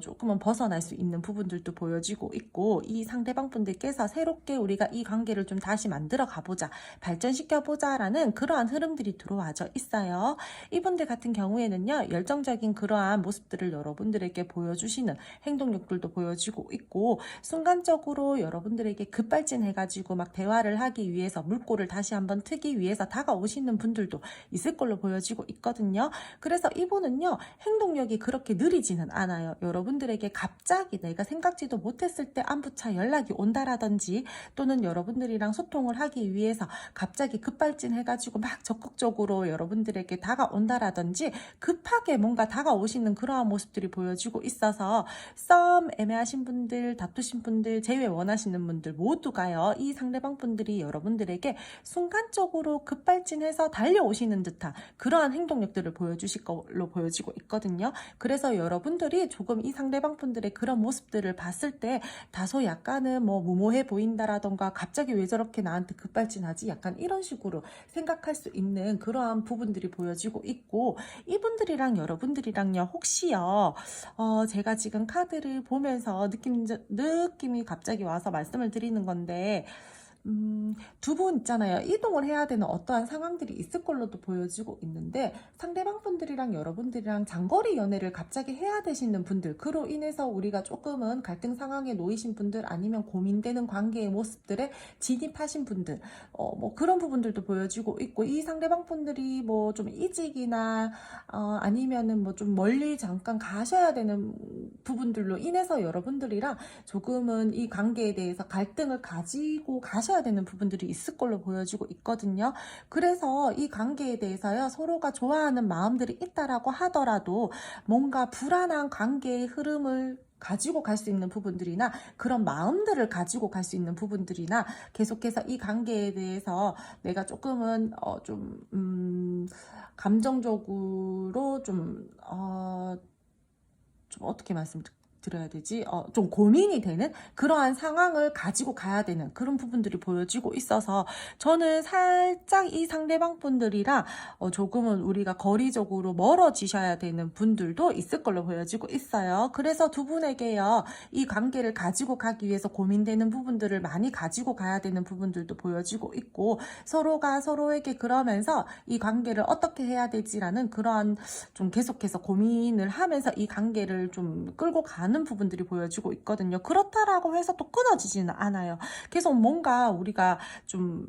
조금은 벗어날 수 있는 부분들도 보여지고 있고, 이 상대방 분들께서 새롭게 우리가 이 관계를 좀 다시 만들어 가보자, 발전시켜보자 라는 그러한 흐름들이 들어와져 있어요. 이분들 같은 경우에는요, 열정적인 그러한 모습들을 여러분들에게 보여주시는 행동력들도 보여지고 있고, 순간적으로 여러분들에게 급발진해가지고 막 대화를 하기 위해서 물꼬를 다시 한번 트기 위해서 다가오시는 분들도 있을 걸로 보여지고 있거든요. 그래서 이분은요, 행동력이 그렇게 느리지는 않아요. 여러분들에게 갑자기 내가 생각지도 못했을 때 안부차 연락이 온다라든지, 또는 여러분들이랑 소통을 하기 위해서 갑자기 급발진해가지고 막 적극적으로 여러분들에게 다가온다라든지 급하게 뭔가 다가오시는 그러한 모습들이 보여지고 있어서, 썸 애매하신 분들, 다투신 분들, 재회 원하시는 분들 모두가요, 이 상대방 분들이 여러분들에게 순간적으로 급발진해서 달려오시는 듯한 그러한 행동력들을 보여주실 걸로 보여지고 있거든요. 그래서 여러분들이 조금 이 상대방 분들의 그런 모습들을 봤을 때 다소 약간은 무모해 보인다라던가, 갑자기 왜 저렇게 나한테 급발진하지, 약간 이런 식으로 생각할 수 있는 그러한 부분들이 보여지고 있고, 이분들이랑 여러분들이랑요, 혹시요, 제가 지금 카드를 보면서 느낌이 갑자기 와서 말씀을 드리는 건데, 두 분 있잖아요. 이동을 해야 되는 어떠한 상황들이 있을 걸로도 보여지고 있는데, 상대방 분들이랑 여러분들이랑 장거리 연애를 갑자기 해야 되시는 분들, 그로 인해서 우리가 조금은 갈등 상황에 놓이신 분들, 아니면 고민되는 관계의 모습들에 진입하신 분들, 그런 부분들도 보여지고 있고, 이 상대방 분들이 좀 이직이나 아니면은 좀 멀리 잠깐 가셔야 되는 부분들로 인해서 여러분들이랑 조금은 이 관계에 대해서 갈등을 가지고 가셔야 되는 부분들이 있을 걸로 보여지고 있거든요. 그래서 이 관계에 대해서요, 서로가 좋아하는 마음들이 있다라고 하더라도 뭔가 불안한 관계의 흐름을 가지고 갈 수 있는 부분들이나 그런 마음들을 가지고 갈 수 있는 부분들이나, 계속해서 이 관계에 대해서 내가 조금은 감정적으로 좀 어떻게 말씀드려야 되지? 좀 고민이 되는 그러한 상황을 가지고 가야 되는 그런 부분들이 보여지고 있어서, 저는 살짝 이 상대방 분들이랑 조금은 우리가 거리적으로 멀어지셔야 되는 분들도 있을 걸로 보여지고 있어요. 그래서 두 분에게요, 이 관계를 가지고 가기 위해서 고민되는 부분들을 많이 가지고 가야 되는 부분들도 보여지고 있고, 서로가 서로에게 그러면서 이 관계를 어떻게 해야 되지라는 그러한 좀 계속해서 고민을 하면서 이 관계를 좀 끌고 가는 부분들이 보여지고 있거든요. 그렇다라고 해서 또 끊어지지는 않아요. 계속 뭔가 우리가 좀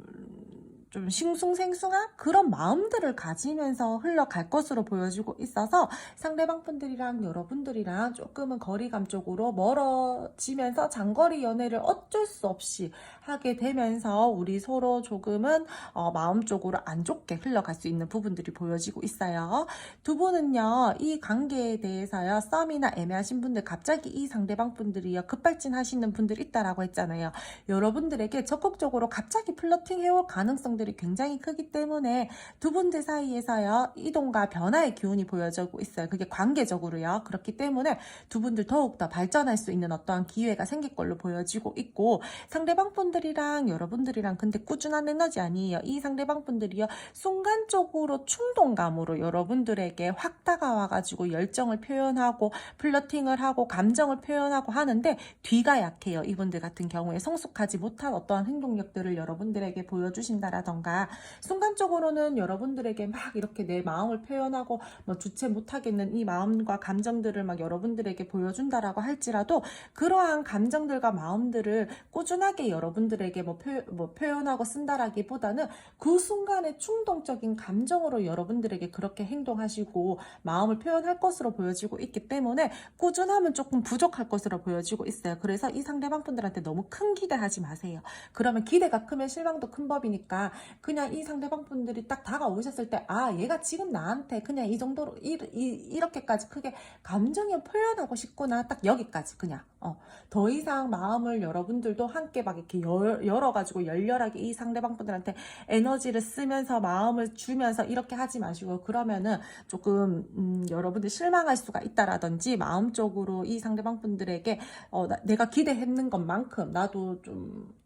좀 싱숭생숭한 그런 마음들을 가지면서 흘러갈 것으로 보여지고 있어서 상대방 분들이랑 여러분들이랑 조금은 거리감 쪽으로 멀어지면서 장거리 연애를 어쩔 수 없이 하게 되면서 우리 서로 조금은 마음 쪽으로 안 좋게 흘러갈 수 있는 부분들이 보여지고 있어요. 두 분은요, 이 관계에 대해서요, 썸이나 애매하신 분들, 갑자기 이 상대방 분들이요, 급발진하시는 분들 있다라고 했잖아요. 여러분들에게 적극적으로 갑자기 플러팅 해올 가능성들이 굉장히 크기 때문에 두 분들 사이에서요, 이동과 변화의 기운이 보여지고 있어요. 그게 관계적으로요. 그렇기 때문에 두 분들 더욱더 발전할 수 있는 어떠한 기회가 생길 걸로 보여지고 있고, 상대방 분들이랑 여러분들이랑 근데 꾸준한 에너지 아니에요. 이 상대방 분들이요, 순간적으로 충동감으로 여러분들에게 확 다가와가지고 열정을 표현하고 플러팅을 하고 감정을 표현하고 하는데 뒤가 약해요. 이분들 같은 경우에 성숙하지 못한 어떠한 행동력들을 여러분들에게 보여주신다라던가, 순간적으로는 여러분들에게 막 이렇게 내 마음을 표현하고 뭐 주체 못하겠는 이 마음과 감정들을 막 여러분들에게 보여준다라고 할지라도, 그러한 감정들과 마음들을 꾸준하게 여러분들에게 뭐 표현하고 쓴다라기보다는 그 순간의 충동적인 감정으로 여러분들에게 그렇게 행동하시고 마음을 표현할 것으로 보여지고 있기 때문에 꾸준함은 조금 부족할 것으로 보여지고 있어요. 그래서 이 상대방 분들한테 너무 큰 기대하지 마세요. 그러면 기대가 크면 실망도 큰 법이니까 그냥 이 상대방 분들이 딱 다가오셨을 때, 아, 얘가 지금 나한테 그냥 이 정도로 이렇게까지 크게 감정을 표현하고 싶구나, 딱 여기까지 그냥 더 이상 마음을 여러분들도 함께 막 이렇게 열어가지고 열렬하게 이 상대방 분들한테 에너지를 쓰면서 마음을 주면서 이렇게 하지 마시고, 그러면은 조금 여러분들 실망할 수가 있다라든지, 마음적으로 이 상대방 분들에게 내가 기대했는 것만큼 나도 좀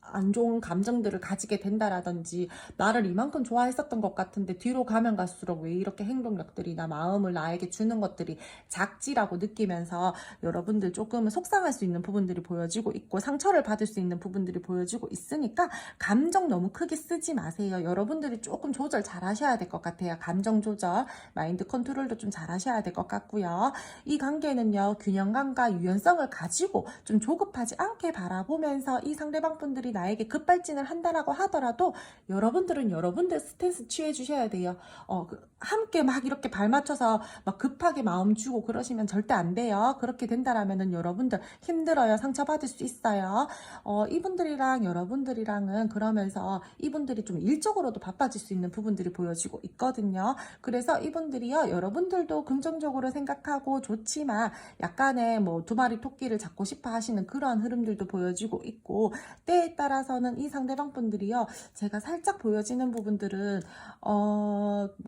안 좋은 감정들을 가지게 된다라든지, 나를 이만큼 좋아했었던 것 같은데 뒤로 가면 갈수록 왜 이렇게 행동력들이나 마음을 나에게 주는 것들이 작지라고 느끼면서 여러분들 조금은 속상할 수 있는 부분들이 보여지고 있고 상처를 받을 수 있는 부분들이 보여지고 있으니까 감정 너무 크게 쓰지 마세요. 여러분들이 조금 조절 잘 하셔야 될 것 같아요. 감정 조절, 마인드 컨트롤도 좀 잘 하셔야 될 것 같고요. 이 관계는요, 균형감과 유연성을 가지고 좀 조급하지 않게 바라보면서 이 상대방 분들이 나에게 급발진을 한다라고 하더라도 여러분들은 여러분들 스탠스 취해 주셔야 돼요. 함께 막 이렇게 발 맞춰서 막 급하게 마음 주고 그러시면 절대 안 돼요. 그렇게 된다라면은 여러분들 힘들어요. 상처받을 수 있어요. 이분들이랑 여러분들이랑은 그러면서 이분들이 좀 일적으로도 바빠질 수 있는 부분들이 보여지고 있거든요. 그래서 이분들이요, 여러분들도 긍정적으로 생각하고 좋지만 약간의 뭐 두 마리 토끼를 잡고 싶어 하시는 그러한 흐름들도 보여지고 있고, 때에 따라서는 이 상대방 분들이요, 제가 살짝 보여지는 부분들은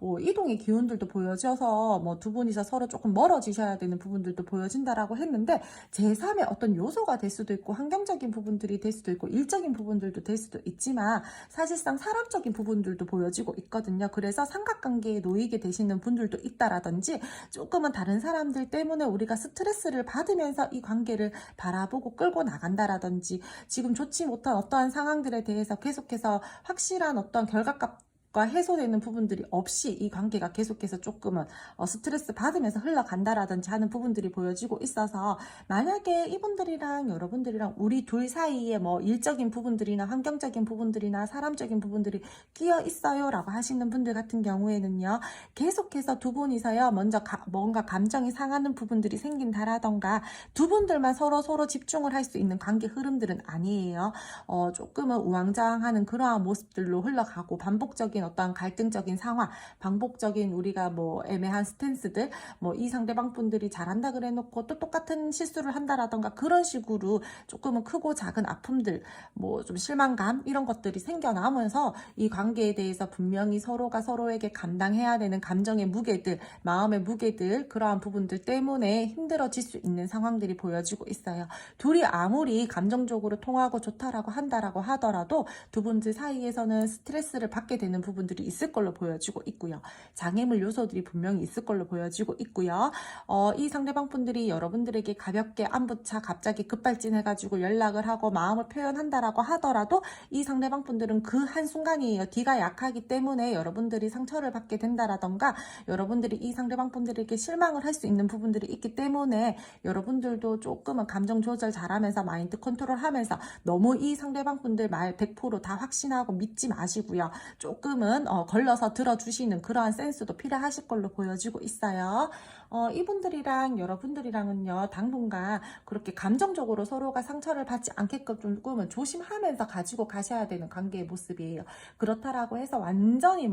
뭐 이동의 기운들도 보여져서 뭐 두 분이서 서로 조금 멀어지셔야 되는 부분들도 보여진다라고 했는데, 제3의 어떤 요소가 될 수도 있고 환경적인 부분들이 될 수도 있고 일적인 부분들도 될 수도 있지만 사실상 사람적인 부분들도 보여지고 있거든요. 그래서 삼각관계에 놓이게 되시는 분들도 있다라든지, 조금은 다른 사람들 때문에 우리가 스트레스를 받으면서 이 관계를 바라보고 끌고 나간다라든지, 지금 좋지 못한 어떠한 상황들에 대해서 계속해서 확실한 어떤 결과값 해소되는 부분들이 없이 이 관계가 계속해서 조금은 스트레스 받으면서 흘러간다라든지 하는 부분들이 보여지고 있어서, 만약에 이분들이랑 여러분들이랑 우리 둘 사이에 뭐 일적인 부분들이나 환경적인 부분들이나 사람적인 부분들이 끼어 있어요 라고 하시는 분들 같은 경우에는요, 계속해서 두 분이서요 먼저 뭔가 감정이 상하는 부분들이 생긴다라던가 두 분들만 서로 집중을 할 수 있는 관계 흐름들은 아니에요. 조금은 우왕좌왕하는 그러한 모습들로 흘러가고, 반복적인 어떤 갈등적인 상황, 반복적인 우리가 뭐 애매한 스탠스들, 뭐 이 상대방 분들이 잘한다 그래 놓고 또 똑같은 실수를 한다라던가, 그런 식으로 조금은 크고 작은 아픔들, 뭐 좀 실망감 이런 것들이 생겨나면서 이 관계에 대해서 분명히 서로가 서로에게 감당해야 되는 감정의 무게들, 마음의 무게들, 그러한 부분들 때문에 힘들어질 수 있는 상황들이 보여지고 있어요. 둘이 아무리 감정적으로 통하고 좋다라고 한다라고 하더라도 두 분들 사이에서는 스트레스를 받게 되는 부분들이 있을 걸로 보여지고 있고요. 장애물 요소들이 분명히 있을 걸로 보여지고 있고요. 이 상대방 분들이 여러분들에게 가볍게 안부차 갑자기 급발진해가지고 연락을 하고 마음을 표현한다라고 하더라도 이 상대방 분들은 그 한순간이에요. D가 약하기 때문에 여러분들이 상처를 받게 된다라던가 여러분들이 이 상대방 분들에게 실망을 할 수 있는 부분들이 있기 때문에 여러분들도 조금은 감정 조절 잘하면서 마인드 컨트롤 하면서 너무 이 상대방 분들 말 100%다 확신하고 믿지 마시고요. 조금은 걸러서 들어주시는 그러한 센스도 필요하실 걸로 보여지고 있어요. 이분들이랑 여러분들이랑은요, 당분간 그렇게 감정적으로 서로가 상처를 받지 않게끔 조금은 조심하면서 가지고 가셔야 되는 관계의 모습이에요. 그렇다라고 해서 완전히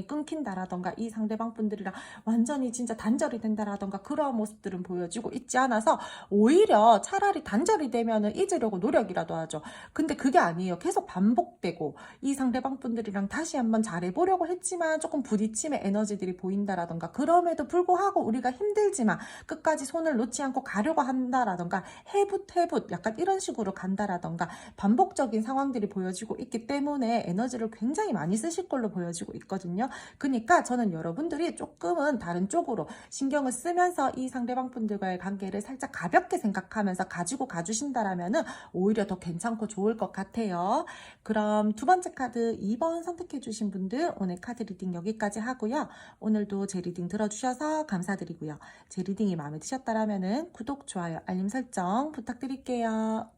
끊긴다라던가 이 상대방 분들이랑 완전히 진짜 단절이 된다라던가 그런 모습들은 보여지고 있지 않아서 오히려 차라리 단절이 되면은 잊으려고 노력이라도 하죠. 근데 그게 아니에요. 계속 반복되고 이 상대방 분들이랑 다시 한번 잘해보려고 했지만 조금 부딪힘의 에너지들이 보인다라던가 그럼에도 불구하고 우리가 힘들지만 끝까지 손을 놓지 않고 가려고 한다라던가 해붓 약간 이런 식으로 간다라던가 반복적인 상황들이 보여지고 있기 때문에 에너지를 굉장히 많이 쓰실 걸로 보여지고 있거든요. 그러니까 저는 여러분들이 조금은 다른 쪽으로 신경을 쓰면서 이 상대방 분들과의 관계를 살짝 가볍게 생각하면서 가지고 가주신다라면은 오히려 더 괜찮고 좋을 것 같아요. 그럼 두 번째 카드 2번 선택해 주신 분들 오늘 카드 리딩 여기까지 하고요. 오늘도 제 리딩 들어주셔서 감사드리고요. 제 리딩이 마음에 드셨다라면은 구독, 좋아요, 알림 설정 부탁드릴게요.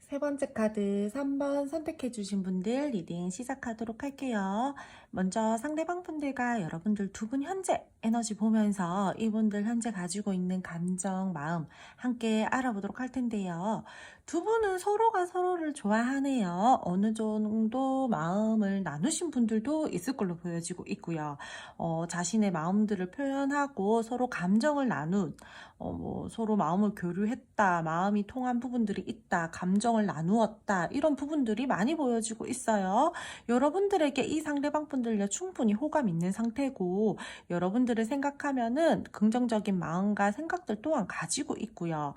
세 번째 카드 3번 선택해 주신 분들 리딩 시작하도록 할게요. 먼저 상대방 분들과 여러분들 두 분 현재 에너지 보면서 이분들 현재 가지고 있는 감정, 마음 함께 알아보도록 할 텐데요. 두 분은 서로가 서로를 좋아하네요. 어느 정도 마음을 나누신 분들도 있을 걸로 보여지고 있고요. 자신의 마음들을 표현하고 서로 감정을 나눈 서로 마음을 교류했다, 마음이 통한 부분들이 있다, 감정을 나누었다, 이런 부분들이 많이 보여지고 있어요. 여러분들에게 이 상대방 분들요, 충분히 호감 있는 상태고, 여러분들을 생각하면은 긍정적인 마음과 생각들 또한 가지고 있고요.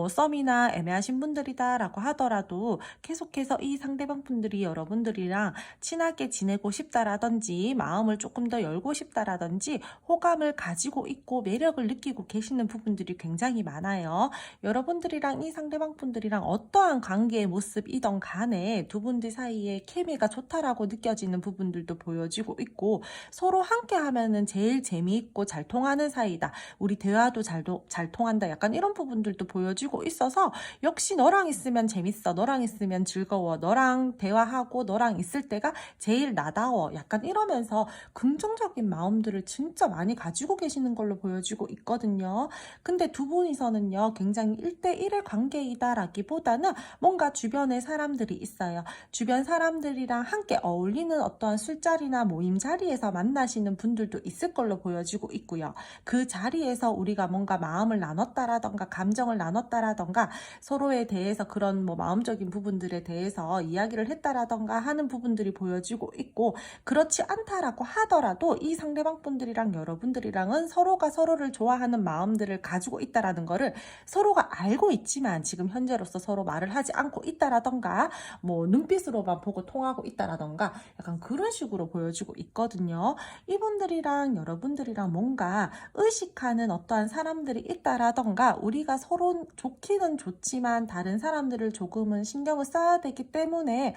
썸이나 애매하신 분들이다라고 하더라도 계속해서 이 상대방 분들이 여러분들이랑 친하게 지내고 싶다라든지, 마음을 조금 더 열고 싶다라든지, 호감을 가지고 있고 매력을 느끼고 계시는 부분들이 굉장히 많아요. 여러분들이랑 이 상대방 분들이랑 어떠한 관계의 모습이던 간에 두 분들 사이에 케미가 좋다라고 느껴지는 부분들도 보여지고 있고 서로 함께 하면은 제일 재미있고 잘 통하는 사이다. 우리 대화도 잘 통한다. 약간 이런 부분들도 보여지고 있어서 역시 너랑 있으면 재밌어. 너랑 있으면 즐거워. 너랑 대화하고 너랑 있을 때가 제일 나다워. 약간 이러면서 긍정적인 마음들을 진짜 많이 가지고 계시는 걸로 보여지고 있거든요. 근데 두 분이서는요, 굉장히 1대1의 관계이다라기보다는 뭔가 주변에 사람들이 있어요. 주변 사람들이랑 함께 어울리는 어떠한 술자리나 모임 자리에서 만나시는 분들도 있을 걸로 보여지고 있고요. 그 자리에서 우리가 뭔가 마음을 나눴다라던가 감정을 나눴다라던가 서로에 대해서 그런 마음적인 부분들에 대해서 이야기를 했다라던가 하는 부분들이 보여지고 있고 그렇지 않다라고 하더라도 이 상대방 분들이랑 여러분들이랑은 서로가 서로를 좋아하는 마음들을 가지고 있다라는 거를 서로가 알고 있지만 지금 현재로서 서로 말을 하지 않고 있다라던가 눈빛으로만 보고 통하고 있다라던가 약간 그런 식으로 보여지고 있거든요. 이분들이랑 여러분들이랑 뭔가 의식하는 어떠한 사람들이 있다라던가 우리가 서로 좋기는 좋지만 다른 사람들을 조금은 신경을 써야 되기 때문에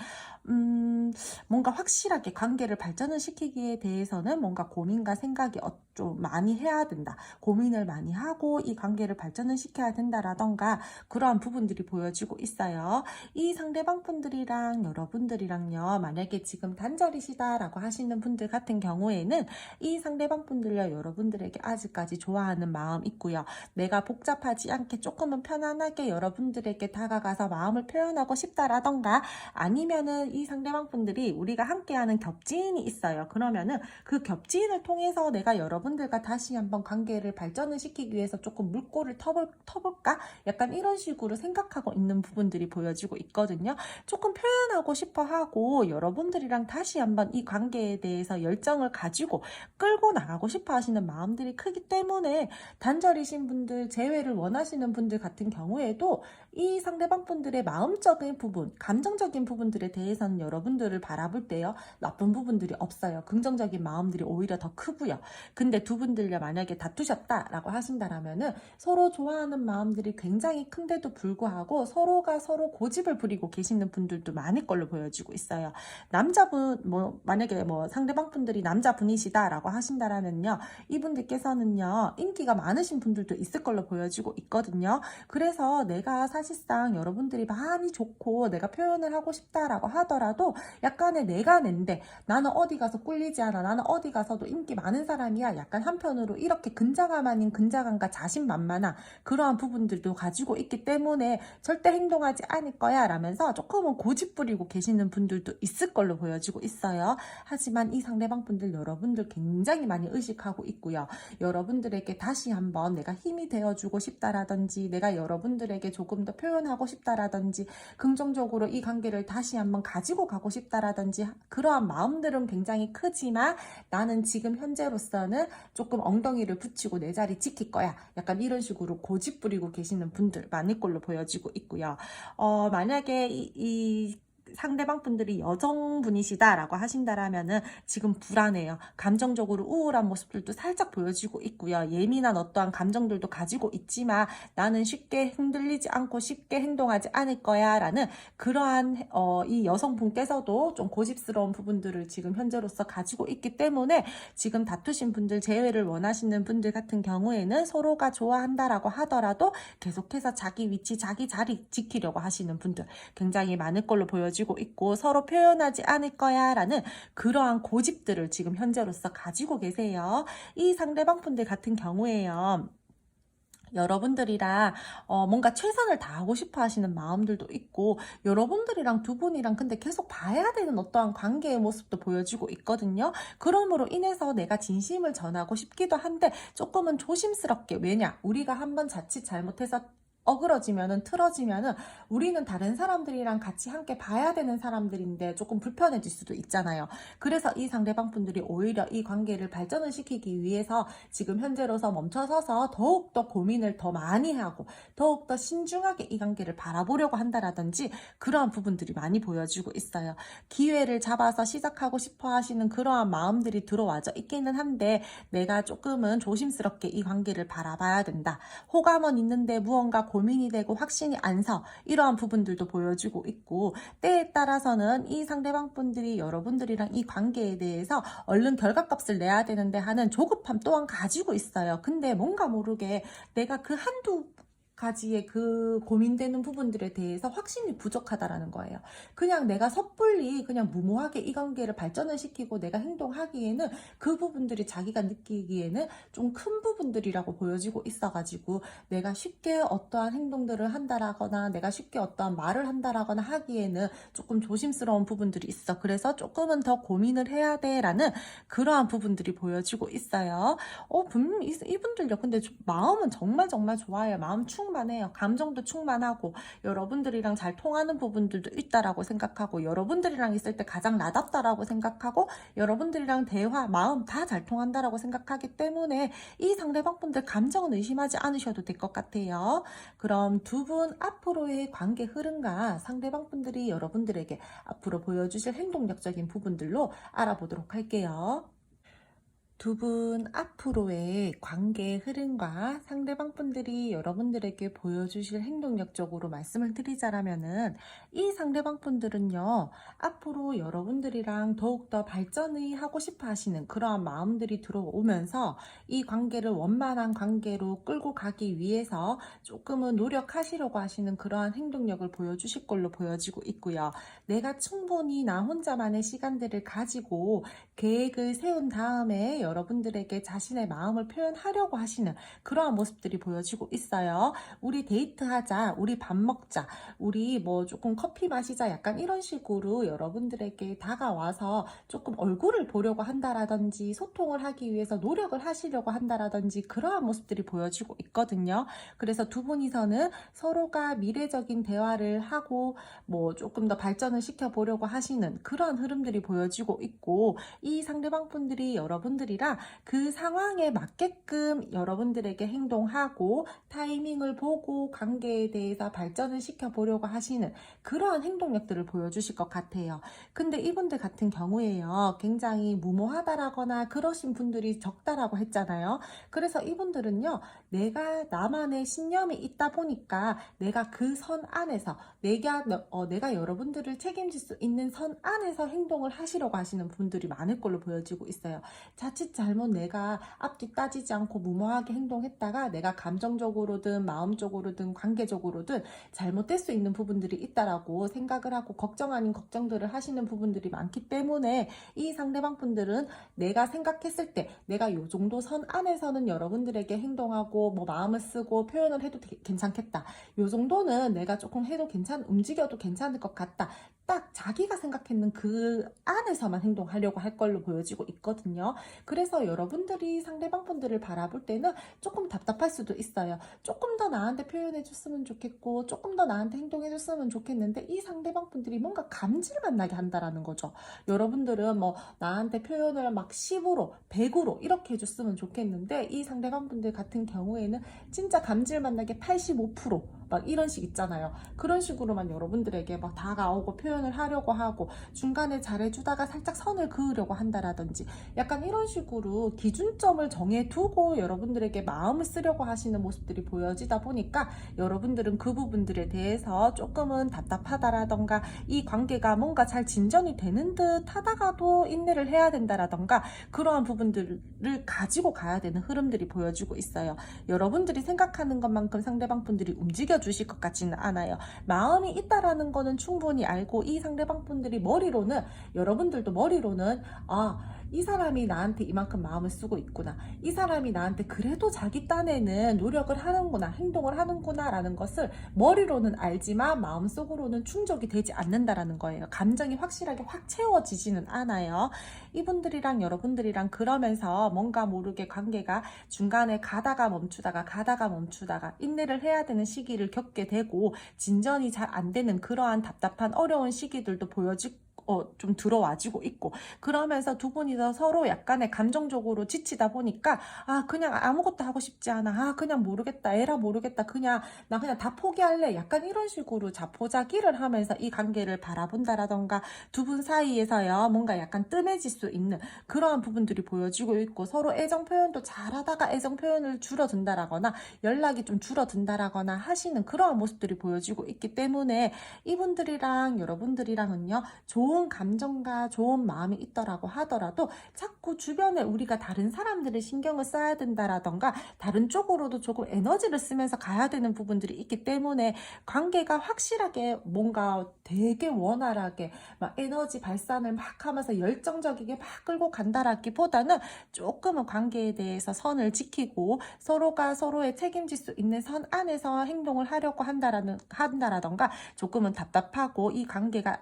뭔가 확실하게 관계를 발전을 시키기에 대해서는 뭔가 고민과 생각이 좀 많이 해야 된다. 고민을 많이 하고 이 관계를 발전을 시켜야 된다라던가 그러한 부분들이 보여지고 있어요. 이 상대방 분들이랑 여러분들이랑요, 만약에 지금 단절이시다라고 하시는 분들 같은 경우에는 이 상대방 분들과 여러분들에게 아직까지 좋아하는 마음 있고요. 내가 복잡하지 않게 조금은 편안하게 여러분들에게 다가가서 마음을 표현하고 싶다라던가 아니면은 이 상대방 분들이 우리가 함께하는 겹지인이 있어요. 그러면은 그 겹지인을 통해서 내가 여러분들과 다시 한번 관계를 발전을 시키기 위해서 조금 물꼬를 터볼까? 약간 이런 식으로 생각하고 있는 부분들이 보여지고 있거든요. 조금 표현하고 싶어 하고 여러분들이랑 다시 한번 이 관계에 관계에 대해서 열정을 가지고 끌고 나가고 싶어 하시는 마음들이 크기 때문에 단절이신 분들, 재회를 원하시는 분들 같은 경우에도 이 상대방 분들의 마음적인 부분, 감정적인 부분들에 대해서는 여러분들을 바라볼 때요, 나쁜 부분들이 없어요. 긍정적인 마음들이 오히려 더 크고요. 근데 두 분들이 만약에 다투셨다라고 하신다라면은 서로 좋아하는 마음들이 굉장히 큰데도 불구하고 서로가 서로 고집을 부리고 계시는 분들도 많을 걸로 보여지고 있어요. 남자분, 만약에 상대방 분들이 남자분이시다라고 하신다라면요, 이분들께서는요, 인기가 많으신 분들도 있을 걸로 보여지고 있거든요. 그래서 내가 사실상 여러분들이 많이 좋고 내가 표현을 하고 싶다라고 하더라도 약간의 내가 낸데 나는 어디 가서 꿀리지 않아, 나는 어디 가서도 인기 많은 사람이야, 약간 한편으로 이렇게 근자감 아닌 근자감과 자신만만한 그러한 부분들도 가지고 있기 때문에 절대 행동하지 않을 거야 라면서 조금은 고집 부리고 계시는 분들도 있을 걸로 보여지고 있어요. 하지만 이 상대방 분들 여러분들 굉장히 많이 의식하고 있고요. 여러분들에게 다시 한번 내가 힘이 되어주고 싶다라든지 내가 여러분들에게 조금 더 표현하고 싶다라든지 긍정적으로 이 관계를 다시 한번 가지고 가고 싶다라든지 그러한 마음들은 굉장히 크지만 나는 지금 현재로서는 조금 엉덩이를 붙이고 내 자리 지킬 거야, 약간 이런 식으로 고집 부리고 계시는 분들 많을 걸로 보여지고 있고요. 만약에 이 상대방 분들이 여성분이시다라고 하신다라면은 지금 불안해요. 감정적으로 우울한 모습들도 살짝 보여지고 있고요. 예민한 어떠한 감정들도 가지고 있지만 나는 쉽게 흔들리지 않고 쉽게 행동하지 않을 거야 라는 그러한 이 여성분께서도 좀 고집스러운 부분들을 지금 현재로서 가지고 있기 때문에 지금 다투신 분들, 재회를 원하시는 분들 같은 경우에는 서로가 좋아한다라고 하더라도 계속해서 자기 위치, 자기 자리 지키려고 하시는 분들 굉장히 많을 걸로 보여지고 있고 서로 표현하지 않을 거야 라는 그러한 고집들을 지금 현재로서 가지고 계세요. 이 상대방 분들 같은 경우에요, 여러분들이랑 뭔가 최선을 다하고 싶어 하시는 마음들도 있고 여러분들이랑 두 분이랑 근데 계속 봐야 되는 어떠한 관계의 모습도 보여지고 있거든요. 그러므로 인해서 내가 진심을 전하고 싶기도 한데 조금은 조심스럽게, 왜냐 우리가 한번 자칫 잘못해서 어그러지면은, 틀어지면은 우리는 다른 사람들이랑 같이 함께 봐야 되는 사람들인데 조금 불편해질 수도 있잖아요. 그래서 이 상대방 분들이 오히려 이 관계를 발전을 시키기 위해서 지금 현재로서 멈춰서서 더욱더 고민을 더 많이 하고 더욱더 신중하게 이 관계를 바라보려고 한다라든지 그러한 부분들이 많이 보여지고 있어요. 기회를 잡아서 시작하고 싶어 하시는 그러한 마음들이 들어와져 있기는 한데 내가 조금은 조심스럽게 이 관계를 바라봐야 된다. 호감은 있는데 무언가 고민이 되고 확신이 안 서, 이러한 부분들도 보여지고 있고 때에 따라서는 이 상대방 분들이 여러분들이랑 이 관계에 대해서 얼른 결과값을 내야 되는데 하는 조급함 또한 가지고 있어요. 근데 뭔가 모르게 내가 그 한두 가지의 그 고민되는 부분들에 대해서 확신이 부족하다라는 거예요. 그냥 내가 섣불리 그냥 무모하게 이 관계를 발전을 시키고 내가 행동하기에는 그 부분들이 자기가 느끼기에는 좀 큰 부분들이라고 보여지고 있어가지고 내가 쉽게 어떠한 행동들을 한다라거나 내가 쉽게 어떠한 말을 한다라거나 하기에는 조금 조심스러운 부분들이 있어. 그래서 조금은 더 고민을 해야 돼라는 그러한 부분들이 보여지고 있어요. 분명히 이분들요, 근데 마음은 정말 정말 좋아요. 마음 충만해요. 감정도 충만하고 여러분들이랑 잘 통하는 부분들도 있다라고 생각하고 여러분들이랑 있을 때 가장 나답다라고 생각하고 여러분들이랑 대화, 마음 다 잘 통한다라고 생각하기 때문에 이 상대방 분들 감정은 의심하지 않으셔도 될 것 같아요. 그럼 두 분 앞으로의 관계 흐름과 상대방 분들이 여러분들에게 앞으로 보여주실 행동력적인 부분들로 알아보도록 할게요. 두 분 앞으로의 관계 흐름과 상대방 분들이 여러분들에게 보여주실 행동력적으로 말씀을 드리자라면은 이 상대방 분들은요, 앞으로 여러분들이랑 더욱더 발전을 하고 싶어 하시는 그러한 마음들이 들어오면서 이 관계를 원만한 관계로 끌고 가기 위해서 조금은 노력하시려고 하시는 그러한 행동력을 보여주실 걸로 보여지고 있고요. 내가 충분히 나 혼자만의 시간들을 가지고 계획을 세운 다음에 여러분들에게 자신의 마음을 표현하려고 하시는 그러한 모습들이 보여지고 있어요. 우리 데이트하자, 우리 밥 먹자, 우리 뭐 조금 커피 마시자, 약간 이런 식으로 여러분들에게 다가와서 조금 얼굴을 보려고 한다라든지 소통을 하기 위해서 노력을 하시려고 한다라든지 그러한 모습들이 보여지고 있거든요. 그래서 두 분이서는 서로가 미래적인 대화를 하고 뭐 조금 더 발전을 시켜보려고 하시는 그런 흐름들이 보여지고 있고, 이 상대방 분들이 여러분들이랑 그 상황에 맞게끔 여러분들에게 행동하고 타이밍을 보고 관계에 대해서 발전을 시켜보려고 하시는 그러한 행동력들을 보여주실 것 같아요. 근데 이분들 같은 경우에요, 굉장히 무모하다라거나 그러신 분들이 적다라고 했잖아요. 그래서 이분들은요, 내가 나만의 신념이 있다 보니까 내가 그 선 안에서 내가 여러분들을 책임질 수 있는 선 안에서 행동을 하시려고 하시는 분들이 많을 걸로 보여지고 있어요. 자칫 잘못 내가 앞뒤 따지지 않고 무모하게 행동했다가 내가 감정적으로든 마음적으로든 관계적으로든 잘못될 수 있는 부분들이 있다라고 생각을 하고 걱정 아닌 걱정들을 하시는 부분들이 많기 때문에, 이 상대방 분들은 내가 생각했을 때 내가 요 정도 선 안에서는 여러분들에게 행동하고 뭐 마음을 쓰고 표현을 해도 괜찮겠다, 요 정도는 내가 조금 해도 움직여도 괜찮을 것 같다, 딱 자기가 생각했는 그 안에서만 행동하려고 할 걸로 보여지고 있거든요. 그래서 여러분들이 상대방 분들을 바라볼 때는 조금 답답할 수도 있어요. 조금 더 나한테 표현해 줬으면 좋겠고 조금 더 나한테 행동해 줬으면 좋겠는데, 이 상대방 분들이 뭔가 감질만 나게 한다라는 거죠. 여러분들은 뭐 나한테 표현을 막 10으로 100으로 이렇게 해줬으면 좋겠는데, 이 상대방 분들 같은 경우에는 진짜 감질만 나게 85%막 이런 식 있잖아요. 그런 식으로만 여러분들에게 막 다가오고 표현을 하려고 하고 중간에 잘해주다가 살짝 선을 그으려고 한다라든지 약간 이런 식으로 기준점을 정해두고 여러분들에게 마음을 쓰려고 하시는 모습들이 보여지다 보니까, 여러분들은 그 부분들에 대해서 조금은 답답하다라던가 이 관계가 뭔가 잘 진전이 되는 듯 하다가도 인내를 해야 된다라던가 그러한 부분들을 가지고 가야 되는 흐름들이 보여지고 있어요. 여러분들이 생각하는 것만큼 상대방 분들이 움직여 주실 것 같지는 않아요. 마음이 있다라는 거는 충분히 알고, 이 상대방 분들이 여러분들도 머리로는 이 사람이 나한테 이만큼 마음을 쓰고 있구나, 이 사람이 나한테 그래도 자기 딴에는 노력을 하는구나, 행동을 하는구나 라는 것을 머리로는 알지만 마음속으로는 충족이 되지 않는다라는 거예요. 감정이 확실하게 확 채워지지는 않아요. 이분들이랑 여러분들이랑 그러면서 뭔가 모르게 관계가 중간에 가다가 멈추다가 인내를 해야 되는 시기를 겪게 되고 진전이 잘 안 되는 그러한 답답한 어려운 시기들도 좀 들어와지고 있고, 그러면서 두 분이서 서로 약간의 감정적으로 지치다 보니까 그냥 아무것도 하고 싶지 않아, 그냥 모르겠다, 에라 모르겠다, 나 그냥 다 포기할래, 약간 이런 식으로 자포자기를 하면서 이 관계를 바라본다라던가 두 분 사이에서요 뭔가 약간 뜸해질 수 있는 그러한 부분들이 보여지고 있고, 서로 애정 표현도 잘하다가 애정 표현을 줄어든다라거나 연락이 좀 줄어든다라거나 하시는 그러한 모습들이 보여지고 있기 때문에, 이분들이랑 여러분들이랑은요 좋은 감정과 좋은 마음이 있더라고 하더라도 자꾸 주변에 우리가 다른 사람들을 신경을 써야 된다라던가 다른 쪽으로도 조금 에너지를 쓰면서 가야 되는 부분들이 있기 때문에, 관계가 확실하게 뭔가 되게 원활하게 막 에너지 발산을 막 하면서 열정적이게 막 끌고 간다라기보다는 조금은 관계에 대해서 선을 지키고 서로가 서로의 책임질 수 있는 선 안에서 행동을 하려고 한다라던가 조금은 답답하고 이 관계가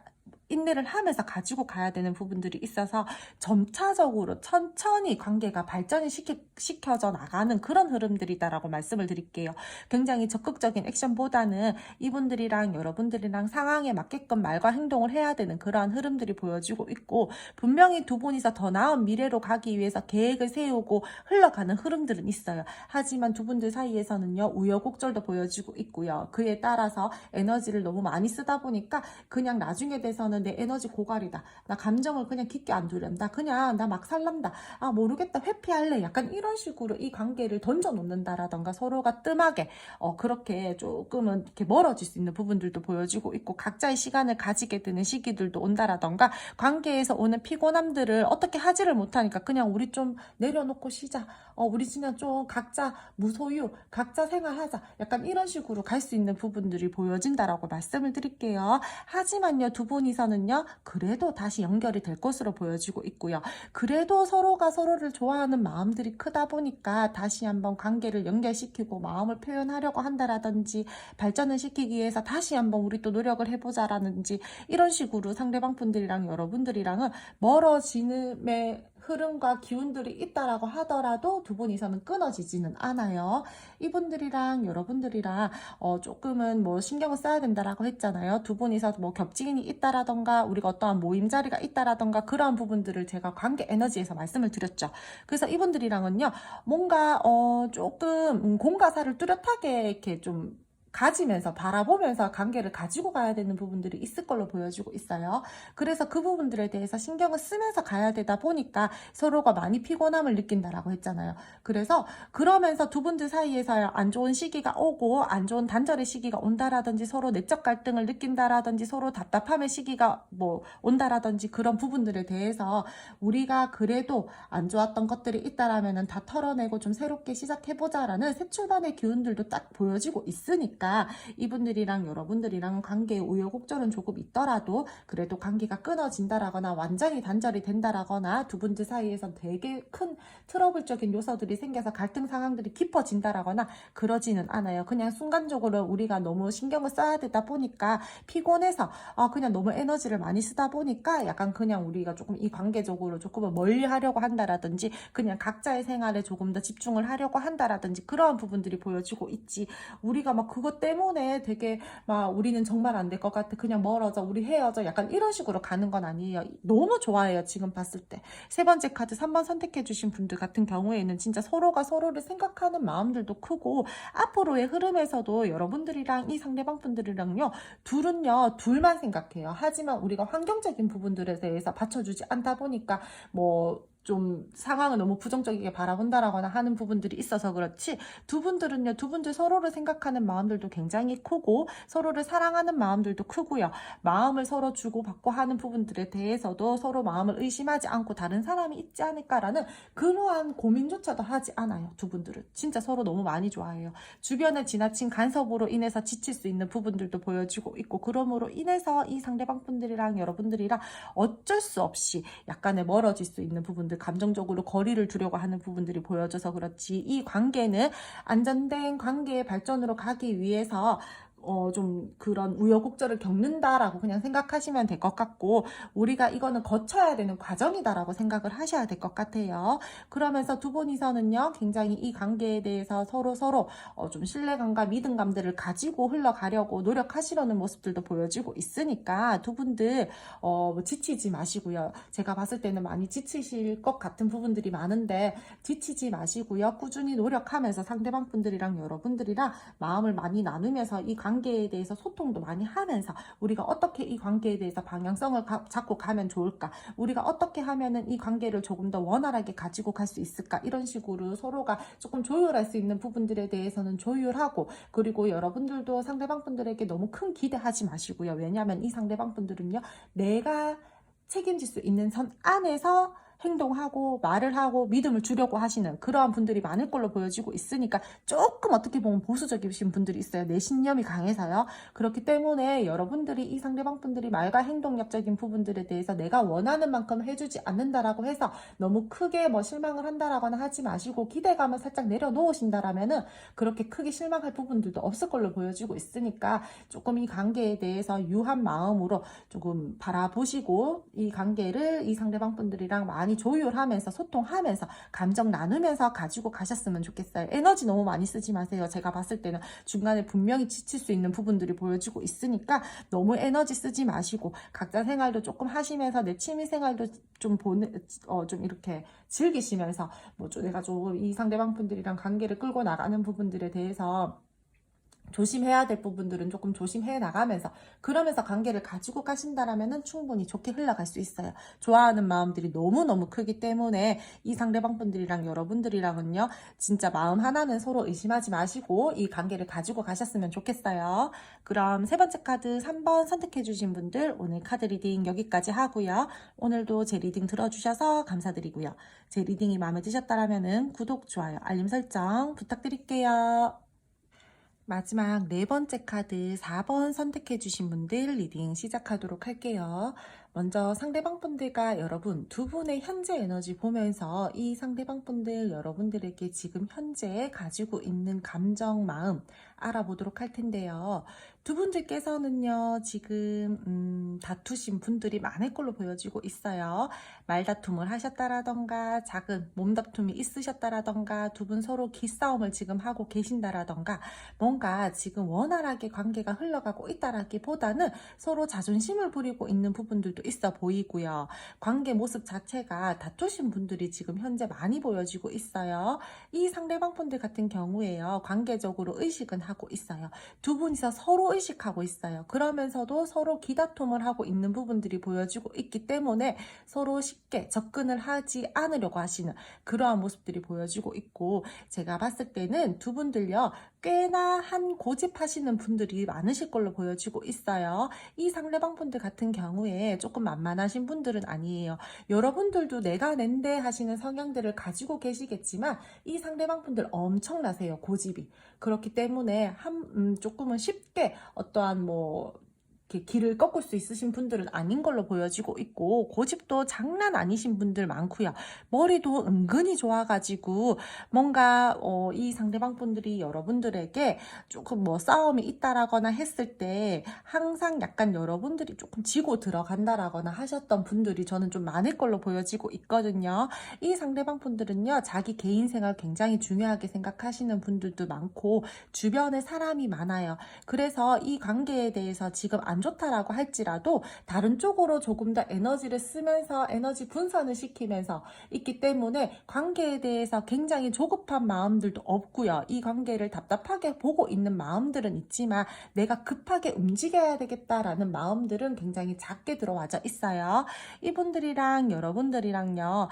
인내를 하면서 가지고 가야 되는 부분들이 있어서 점차적으로 천천히 관계가 발전이 시켜져 나가는 그런 흐름들이다라고 말씀을 드릴게요. 굉장히 적극적인 액션보다는 이분들이랑 여러분들이랑 상황에 맞게끔 말과 행동을 해야 되는 그러한 흐름들이 보여지고 있고, 분명히 두 분이서 더 나은 미래로 가기 위해서 계획을 세우고 흘러가는 흐름들은 있어요. 하지만 두 분들 사이에서는요 우여곡절도 보여지고 있고요. 그에 따라서 에너지를 너무 많이 쓰다 보니까 그냥 나중에 돼서는 내 에너지 고갈이다, 나 감정을 그냥 깊게 안 두련다, 나 막 살란다, 모르겠다, 회피할래, 약간 이런 식으로 이 관계를 던져 놓는다라던가 서로가 뜸하게 그렇게 조금은 이렇게 멀어질 수 있는 부분들도 보여지고 있고, 각자의 시간을 가지게 되는 시기들도 온다라던가 관계에서 오는 피곤함들을 어떻게 하지를 못하니까 그냥 우리 좀 내려놓고 쉬자, 우리 그냥 좀 각자 무소유 각자 생활하자, 약간 이런 식으로 갈 수 있는 부분들이 보여진다라고 말씀을 드릴게요. 하지만요 두 분이서는 분에서는요, 그래도 다시 연결이 될 것으로 보여지고 있고요. 그래도 서로가 서로를 좋아하는 마음들이 크다 보니까 다시 한번 관계를 연결시키고 마음을 표현하려고 한다라든지, 발전을 시키기 위해서 다시 한번 우리 또 노력을 해보자라든지, 이런 식으로 상대방 분들이랑 여러분들이랑은 멀어지는 흐름과 기운들이 있다라고 하더라도 두 분이서는 끊어지지는 않아요. 이분들이랑 여러분들이랑 조금은 뭐 신경을 써야 된다라고 했잖아요. 두 분이서 뭐 겹치인이 있다라던가, 우리가 어떠한 모임 자리가 있다라던가, 그러한 부분들을 제가 관계 에너지에서 말씀을 드렸죠. 그래서 이분들이랑은요, 뭔가 조금 공과사를 뚜렷하게 이렇게 좀 가지면서 바라보면서 관계를 가지고 가야 되는 부분들이 있을 걸로 보여지고 있어요. 그래서 그 부분들에 대해서 신경을 쓰면서 가야 되다 보니까 서로가 많이 피곤함을 느낀다라고 했잖아요. 그래서 그러면서 두 분들 사이에서 안 좋은 시기가 오고 안 좋은 단절의 시기가 온다라든지, 서로 내적 갈등을 느낀다라든지, 서로 답답함의 시기가 뭐 온다라든지, 그런 부분들에 대해서 우리가 그래도 안 좋았던 것들이 있다라면은 다 털어내고 좀 새롭게 시작해보자라는 새 출발의 기운들도 딱 보여지고 있으니까, 이분들이랑 여러분들이랑 관계의 우여곡절은 조금 있더라도 그래도 관계가 끊어진다라거나 완전히 단절이 된다라거나 두 분들 사이에서 되게 큰 트러블적인 요소들이 생겨서 갈등 상황들이 깊어진다라거나 그러지는 않아요. 그냥 순간적으로 우리가 너무 신경을 써야 되다 보니까 피곤해서 그냥 너무 에너지를 많이 쓰다 보니까 약간 그냥 우리가 조금 이 관계적으로 조금은 멀리 하려고 한다라든지, 그냥 각자의 생활에 조금 더 집중을 하려고 한다라든지, 그러한 부분들이 보여지고 있지, 우리가 막 그것 때문에 되게 막 우리는 정말 안 될 것 같아, 그냥 멀어져, 우리 헤어져, 약간 이런 식으로 가는 건 아니에요. 너무 좋아해요. 지금 봤을 때 세 번째 카드 3번 선택해 주신 분들 같은 경우에는 진짜 서로가 서로를 생각하는 마음들도 크고, 앞으로의 흐름에서도 여러분들이랑 이 상대방 분들이랑요, 둘은요 둘만 생각해요. 하지만 우리가 환경적인 부분들에 대해서 받쳐주지 않다 보니까 좀 상황을 너무 부정적이게 바라본다라거나 하는 부분들이 있어서 그렇지, 두 분들은요, 두 분들 서로를 생각하는 마음들도 굉장히 크고, 서로를 사랑하는 마음들도 크고요, 마음을 서로 주고받고 하는 부분들에 대해서도 서로 마음을 의심하지 않고 다른 사람이 있지 않을까라는 그러한 고민조차도 하지 않아요. 두 분들은 진짜 서로 너무 많이 좋아해요. 주변에 지나친 간섭으로 인해서 지칠 수 있는 부분들도 보여지고 있고, 그러므로 인해서 이 상대방 분들이랑 여러분들이랑 어쩔 수 없이 약간의 멀어질 수 있는 부분들, 감정적으로 거리를 두려고 하는 부분들이 보여져서 그렇지, 이 관계는 안전된 관계의 발전으로 가기 위해서 좀 그런 우여곡절을 겪는다라고 그냥 생각하시면 될 것 같고, 우리가 이거는 거쳐야 되는 과정이다라고 생각을 하셔야 될 것 같아요. 그러면서 두 분이서는요, 굉장히 이 관계에 대해서 서로 좀 신뢰감과 믿음감들을 가지고 흘러가려고 노력하시려는 모습들도 보여지고 있으니까, 두 분들 지치지 마시고요. 제가 봤을 때는 많이 지치실 것 같은 부분들이 많은데, 지치지 마시고요. 꾸준히 노력하면서 상대방 분들이랑 여러분들이랑 마음을 많이 나누면서 이 관계에 대해서 소통도 많이 하면서, 우리가 어떻게 이 관계에 대해서 방향성을 잡고 가면 좋을까, 우리가 어떻게 하면은 이 관계를 조금 더 원활하게 가지고 갈 수 있을까, 이런 식으로 서로가 조금 조율할 수 있는 부분들에 대해서는 조율하고, 그리고 여러분들도 상대방 분들에게 너무 큰 기대하지 마시고요. 왜냐하면 이 상대방 분들은요, 내가 책임질 수 있는 선 안에서 행동하고 말을 하고 믿음을 주려고 하시는 그러한 분들이 많을 걸로 보여지고 있으니까, 조금 어떻게 보면 보수적이신 분들이 있어요. 내 신념이 강해서요. 그렇기 때문에 여러분들이 이 상대방 분들이 말과 행동력적인 부분들에 대해서 내가 원하는 만큼 해주지 않는다라고 해서 너무 크게 실망을 한다라거나 하지 마시고, 기대감을 살짝 내려놓으신다라면은 그렇게 크게 실망할 부분들도 없을 걸로 보여지고 있으니까, 조금 이 관계에 대해서 유한 마음으로 조금 바라보시고, 이 관계를 이 상대방 분들이랑 많이 조율하면서 소통하면서 감정 나누면서 가지고 가셨으면 좋겠어요. 에너지 너무 많이 쓰지 마세요. 제가 봤을 때는 중간에 분명히 지칠 수 있는 부분들이 보여지고 있으니까 너무 에너지 쓰지 마시고, 각자 생활도 조금 하시면서 내 취미 생활도 좀 좀 이렇게 즐기시면서, 내가 좀 이 상대방 분들이랑 관계를 끌고 나가는 부분들에 대해서 조심해야 될 부분들은 조금 조심해 나가면서, 그러면서 관계를 가지고 가신다라면은 충분히 좋게 흘러갈 수 있어요. 좋아하는 마음들이 너무너무 크기 때문에 이 상대방 분들이랑 여러분들이랑은요, 진짜 마음 하나는 서로 의심하지 마시고 이 관계를 가지고 가셨으면 좋겠어요. 그럼 세 번째 카드 3번 선택해 주신 분들, 오늘 카드 리딩 여기까지 하고요. 오늘도 제 리딩 들어주셔서 감사드리고요. 제 리딩이 마음에 드셨다라면은 구독, 좋아요, 알림 설정 부탁드릴게요. 마지막 네 번째 카드 4번 선택해 주신 분들 리딩 시작하도록 할게요. 먼저 상대방 분들과 여러분 두 분의 현재 에너지 보면서 이 상대방 분들 여러분들에게 지금 현재 가지고 있는 감정, 마음 알아보도록 할 텐데요. 두 분들께서는요, 지금 다투신 분들이 많을 걸로 보여지고 있어요. 말다툼을 하셨다라던가 작은 몸다툼이 있으셨다라던가 두 분 서로 기싸움을 지금 하고 계신다라던가 뭔가 지금 원활하게 관계가 흘러가고 있다라기보다는 서로 자존심을 부리고 있는 부분들도 있어 보이고요. 관계 모습 자체가 다투신 분들이 지금 현재 많이 보여지고 있어요. 이 상대방 분들 같은 경우에요. 관계적으로 의식은 하고 있어요. 두 분이서 서로 의식하고 있어요. 그러면서도 서로 기다툼을 하고 있는 부분들이 보여지고 있기 때문에 서로 쉽게 접근을 하지 않으려고 하시는 그러한 모습들이 보여지고 있고, 제가 봤을 때는 두 분들요, 꽤나 한 고집하시는 분들이 많으실 걸로 보여지고 있어요. 이 상대방 분들 같은 경우에 조금 만만하신 분들은 아니에요. 여러분들도 내가 낸데 하시는 성향들을 가지고 계시겠지만 이 상대방 분들 엄청나세요, 고집이. 그렇기 때문에 조금은 쉽게 어떠한 이렇게 길을 꺾을 수 있으신 분들은 아닌 걸로 보여지고 있고, 고집도 장난 아니신 분들 많고요. 머리도 은근히 좋아가지고 뭔가 이 상대방 분들이 여러분들에게 조금 싸움이 있다라거나 했을 때 항상 약간 여러분들이 조금 지고 들어간다라거나 하셨던 분들이 저는 좀 많을 걸로 보여지고 있거든요. 이 상대방 분들은요, 자기 개인 생활 굉장히 중요하게 생각하시는 분들도 많고 주변에 사람이 많아요. 그래서 이 관계에 대해서 지금 안 좋다라고 할지라도 다른 쪽으로 조금 더 에너지를 쓰면서 에너지 분산을 시키면서 있기 때문에 관계에 대해서 굉장히 조급한 마음들도 없고요. 이 관계를 답답하게 보고 있는 마음들은 있지만 내가 급하게 움직여야 되겠다라는 마음들은 굉장히 작게 들어와져 있어요. 이분들이랑 여러분들이랑요,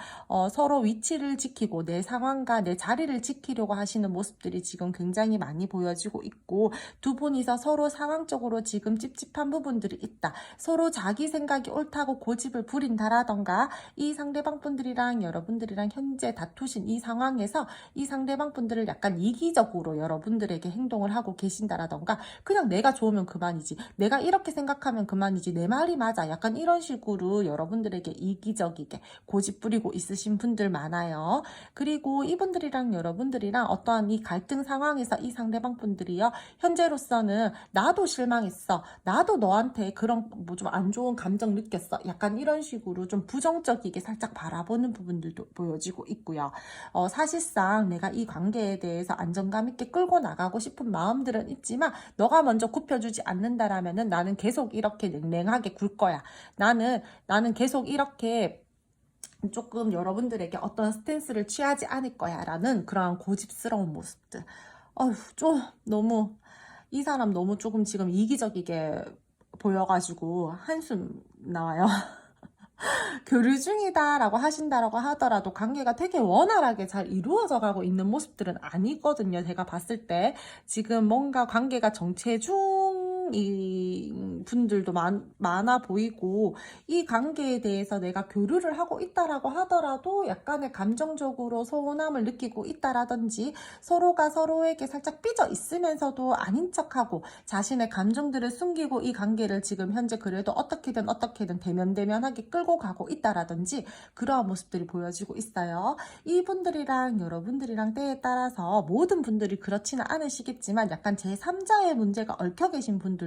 서로 위치를 지키고 내 상황과 내 자리를 지키려고 하시는 모습들이 지금 굉장히 많이 보여지고 있고, 두 분이서 서로 상황적으로 지금 찝찝한 부분들이 있다. 서로 자기 생각이 옳다고 고집을 부린다라던가, 이 상대방 분들이랑 여러분들이랑 현재 다투신 이 상황에서 이 상대방 분들을 약간 이기적으로 여러분들에게 행동을 하고 계신다라던가, 그냥 내가 좋으면 그만이지, 내가 이렇게 생각하면 그만이지, 내 말이 맞아, 약간 이런 식으로 여러분들에게 이기적이게 고집 부리고 있으신 분들 많아요. 그리고 이분들이랑 여러분들이랑 어떠한 이 갈등 상황에서 이 상대방 분들이요, 현재로서는 나도 실망했어, 나도 너한테 그런 좀 안 좋은 감정 느꼈어, 약간 이런 식으로 좀 부정적이게 살짝 바라보는 부분들도 보여지고 있고요. 사실상 내가 이 관계에 대해서 안정감 있게 끌고 나가고 싶은 마음들은 있지만 너가 먼저 굽혀주지 않는다라면은 나는 계속 이렇게 냉랭하게 굴 거야. 나는 계속 이렇게 조금 여러분들에게 어떤 스탠스를 취하지 않을 거야 라는 그런 고집스러운 모습들. 좀 너무, 이 사람 너무 조금 지금 이기적이게 보여가지고 한숨 나와요. 교류 중이다라고 하신다라고 하더라도 관계가 되게 원활하게 잘 이루어져 가고 있는 모습들은 아니거든요. 제가 봤을 때 지금 뭔가 관계가 정체 중인 분들도 많아 보이고, 이 관계에 대해서 내가 교류를 하고 있다라고 하더라도 약간의 감정적으로 소원함을 느끼고 있다라든지, 서로가 서로에게 살짝 삐져 있으면서도 아닌 척하고 자신의 감정들을 숨기고 이 관계를 지금 현재 그래도 어떻게든 대면대면하게 끌고 가고 있다라든지 그러한 모습들이 보여지고 있어요. 이분들이랑 여러분들이랑 때에 따라서 모든 분들이 그렇지는 않으시겠지만 약간 제3자의 문제가 얽혀 계신 분들도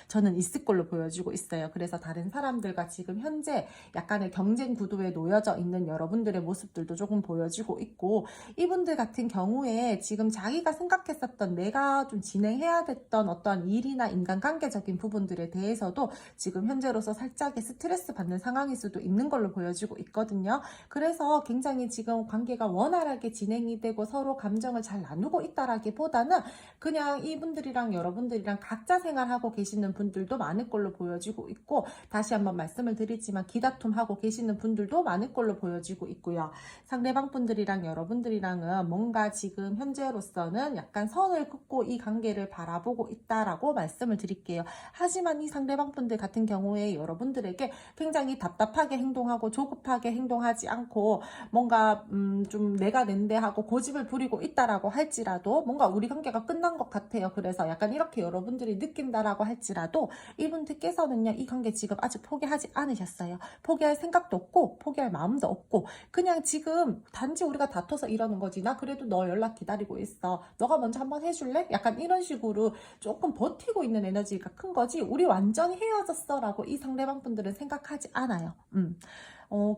저는 있을 걸로 보여지고 있어요. 그래서 다른 사람들과 지금 현재 약간의 경쟁 구도에 놓여져 있는 여러분들의 모습들도 조금 보여지고 있고, 이분들 같은 경우에 지금 자기가 생각했었던 내가 좀 진행해야 됐던 어떠한 일이나 인간관계적인 부분들에 대해서도 지금 현재로서 살짝의 스트레스 받는 상황일 수도 있는 걸로 보여지고 있거든요. 그래서 굉장히 지금 관계가 원활하게 진행이 되고 서로 감정을 잘 나누고 있다라기보다는 그냥 이분들이랑 여러분들이랑 각자 생활하고 하고 계시는 분들도 많을 걸로 보여지고 있고, 다시 한번 말씀을 드리지만 기다툼하고 계시는 분들도 많을 걸로 보여지고 있고요. 상대방 분들이랑 여러분들이랑은 뭔가 지금 현재로서는 약간 선을 긋고 이 관계를 바라보고 있다라고 말씀을 드릴게요. 하지만 이 상대방 분들 같은 경우에 여러분들에게 굉장히 답답하게 행동하고 조급하게 행동하지 않고 뭔가 좀 내가 낸데 하고 고집을 부리고 있다라고 할지라도 뭔가 우리 관계가 끝난 것 같아요. 그래서 약간 이렇게 여러분들이 느낀다라고 할지라도 이분들께서는요, 이 관계 지금 아직 포기하지 않으셨어요. 포기할 생각도 없고 포기할 마음도 없고 그냥 지금 단지 우리가 다퉈서 이러는 거지. 나 그래도 너 연락 기다리고 있어. 너가 먼저 한번 해줄래? 약간 이런 식으로 조금 버티고 있는 에너지가 큰 거지, 우리 완전히 헤어졌어 라고 이 상대방 분들은 생각하지 않아요.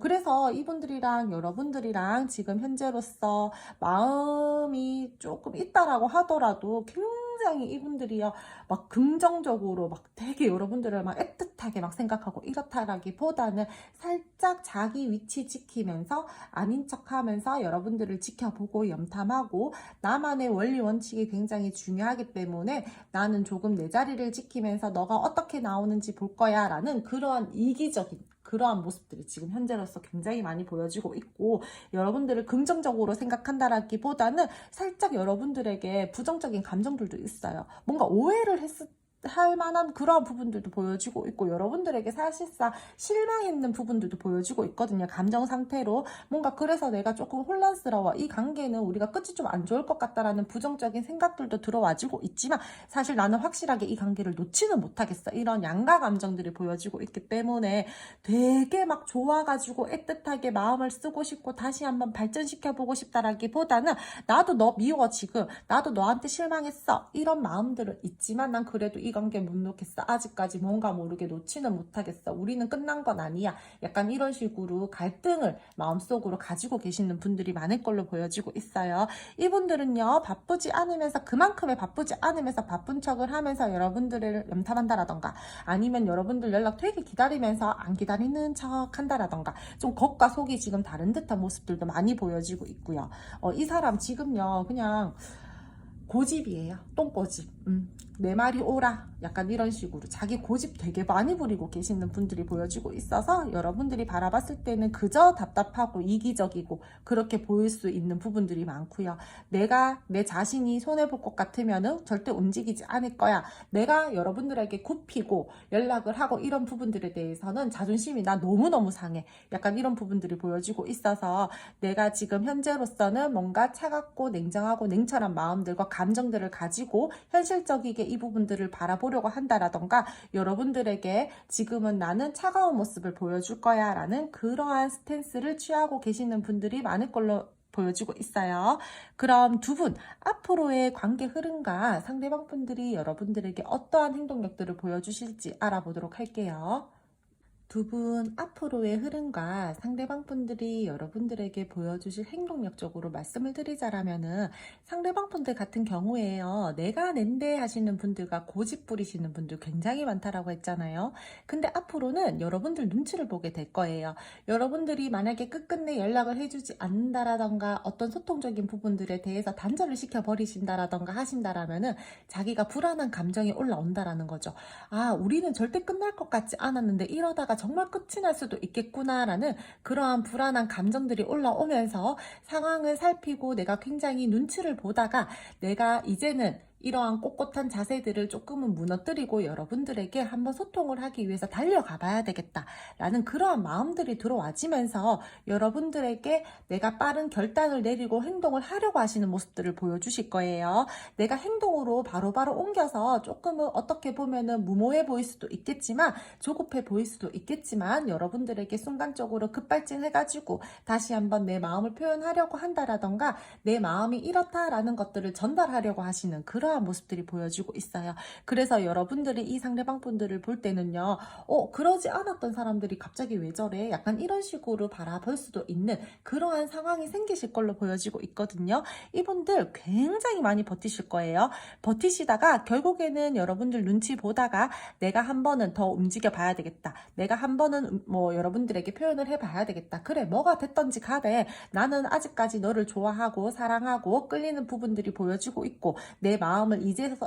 그래서 이분들이랑 여러분들이랑 지금 현재로서 마음이 조금 있다라고 하더라도 굉장히 이분들이요, 막 긍정적으로 막 되게 여러분들을 막 애틋하게 막 생각하고 이렇다라기보다는 살짝 자기 위치 지키면서 아닌 척 하면서 여러분들을 지켜보고 염탐하고, 나만의 원리 원칙이 굉장히 중요하기 때문에 나는 조금 내 자리를 지키면서 너가 어떻게 나오는지 볼 거야 라는 그러한 이기적인 그러한 모습들이 지금 현재로서 굉장히 많이 보여지고 있고, 여러분들을 긍정적으로 생각한다라기보다는 살짝 여러분들에게 부정적인 감정들도 있어요. 뭔가 오해를 할 만한 그러한 부분들도 보여지고 있고, 여러분들에게 사실상 실망했는 부분들도 보여지고 있거든요. 감정 상태로 뭔가, 그래서 내가 조금 혼란스러워, 이 관계는 우리가 끝이 좀 안 좋을 것 같다라는 부정적인 생각들도 들어와지고 있지만 사실 나는 확실하게 이 관계를 놓지는 못하겠어, 이런 양가 감정들이 보여지고 있기 때문에 되게 막 좋아가지고 애틋하게 마음을 쓰고 싶고 다시 한번 발전시켜보고 싶다라기보다는 나도 너 미워, 지금 나도 너한테 실망했어, 이런 마음들은 있지만 난 그래도 이 관계 못 놓겠어, 아직까지 뭔가 모르게 놓지는 못하겠어, 우리는 끝난 건 아니야, 약간 이런 식으로 갈등을 마음속으로 가지고 계시는 분들이 많을 걸로 보여지고 있어요. 이분들은요, 바쁘지 않으면서, 그만큼의 바쁘지 않으면서 바쁜 척을 하면서 여러분들을 염탐한다라던가, 아니면 여러분들 연락 되게 기다리면서 안 기다리는 척 한다라던가, 좀 겉과 속이 지금 다른 듯한 모습들도 많이 보여지고 있고요. 이 사람 지금요, 그냥 고집이에요. 똥고집. 내 말이 옳아, 약간 이런 식으로 자기 고집 되게 많이 부리고 계시는 분들이 보여지고 있어서 여러분들이 바라봤을 때는 그저 답답하고 이기적이고 그렇게 보일 수 있는 부분들이 많고요. 내가 내 자신이 손해볼 것 같으면은 절대 움직이지 않을 거야, 내가 여러분들에게 굽히고 연락을 하고 이런 부분들에 대해서는 자존심이 나 너무너무 상해, 약간 이런 부분들이 보여지고 있어서 내가 지금 현재로서는 뭔가 차갑고 냉정하고 냉철한 마음들과 감정들을 가지고 현실적이게 이 부분들을 바라보려고 한다라던가, 여러분들에게 지금은 나는 차가운 모습을 보여줄 거야 라는 그러한 스탠스를 취하고 계시는 분들이 많을 걸로 보여지고 있어요. 그럼 두 분 앞으로의 관계 흐름과 상대방 분들이 여러분들에게 어떠한 행동력들을 보여주실지 알아보도록 할게요. 두 분 앞으로의 흐름과 상대방 분들이 여러분들에게 보여주실 행동력적으로 말씀을 드리자라면은, 상대방 분들 같은 경우에요, 내가 낸데 하시는 분들과 고집 부리시는 분들 굉장히 많다라고 했잖아요. 근데 앞으로는 여러분들 눈치를 보게 될 거예요. 여러분들이 만약에 끝끝내 연락을 해주지 않는다라던가 어떤 소통적인 부분들에 대해서 단절을 시켜버리신다라던가 하신다라면은 자기가 불안한 감정이 올라온다라는 거죠. 아, 우리는 절대 끝날 것 같지 않았는데 이러다가 정말 끝이 날 수도 있겠구나라는 그러한 불안한 감정들이 올라오면서 상황을 살피고 내가 굉장히 눈치를 보다가 내가 이제는 이러한 꼿꼿한 자세들을 조금은 무너뜨리고 여러분들에게 한번 소통을 하기 위해서 달려가 봐야 되겠다라는 그러한 마음들이 들어와지면서 여러분들에게 내가 빠른 결단을 내리고 행동을 하려고 하시는 모습들을 보여주실 거예요. 내가 행동으로 바로바로 옮겨서 조금은 어떻게 보면은 무모해 보일 수도 있겠지만, 조급해 보일 수도 있겠지만, 여러분들에게 순간적으로 급발진해가지고 다시 한번 내 마음을 표현하려고 한다라던가 내 마음이 이렇다라는 것들을 전달하려고 하시는 그러한 모습들이 보여지고 있어요. 그래서 여러분들이 이 상대방 분들을 볼 때는요, 그러지 않았던 사람들이 갑자기 왜 저래? 약간 이런 식으로 바라볼 수도 있는 그러한 상황이 생기실 걸로 보여지고 있거든요. 이분들 굉장히 많이 버티실 거예요. 버티시다가 결국에는 여러분들 눈치 보다가 내가 한 번은 더 움직여 봐야 되겠다, 내가 한 번은 뭐 여러분들에게 표현을 해봐야 되겠다, 그래 뭐가 됐던지 간에 나는 아직까지 너를 좋아하고 사랑하고 끌리는 부분들이 보여지고 있고 내 마음 마음을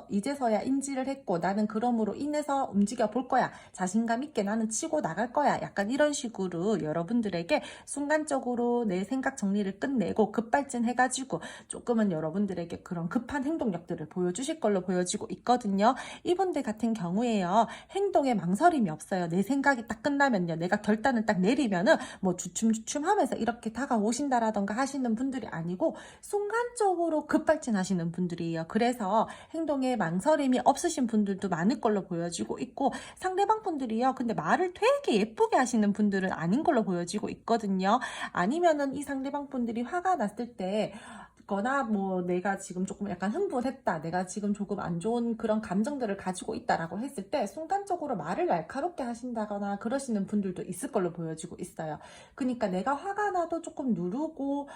이제서야 인지를 했고, 나는 그럼으로 인해서 움직여 볼 거야. 자신감 있게 나는 치고 나갈 거야. 약간 이런 식으로 여러분들에게 순간적으로 내 생각 정리를 끝내고 급발진해가지고 조금은 여러분들에게 그런 급한 행동력들을 보여주실 걸로 보여지고 있거든요. 이분들 같은 경우에요, 행동에 망설임이 없어요. 내 생각이 딱 끝나면요, 내가 결단을 딱 내리면은 뭐 주춤주춤 하면서 이렇게 다가오신다라던가 하시는 분들이 아니고 순간적으로 급발진하시는 분들이에요. 그래서 행동에 망설임이 없으신 분들도 많을 걸로 보여지고 있고, 상대방 분들이요, 근데 말을 되게 예쁘게 하시는 분들은 아닌 걸로 보여지고 있거든요. 아니면은 이 상대방 분들이 화가 났을 때 거나 뭐 내가 지금 조금 약간 흥분했다, 내가 지금 조금 안 좋은 그런 감정들을 가지고 있다라고 했을 때 순간적으로 말을 날카롭게 하신다거나 그러시는 분들도 있을 걸로 보여지고 있어요. 그러니까 내가 화가 나도 조금 누르고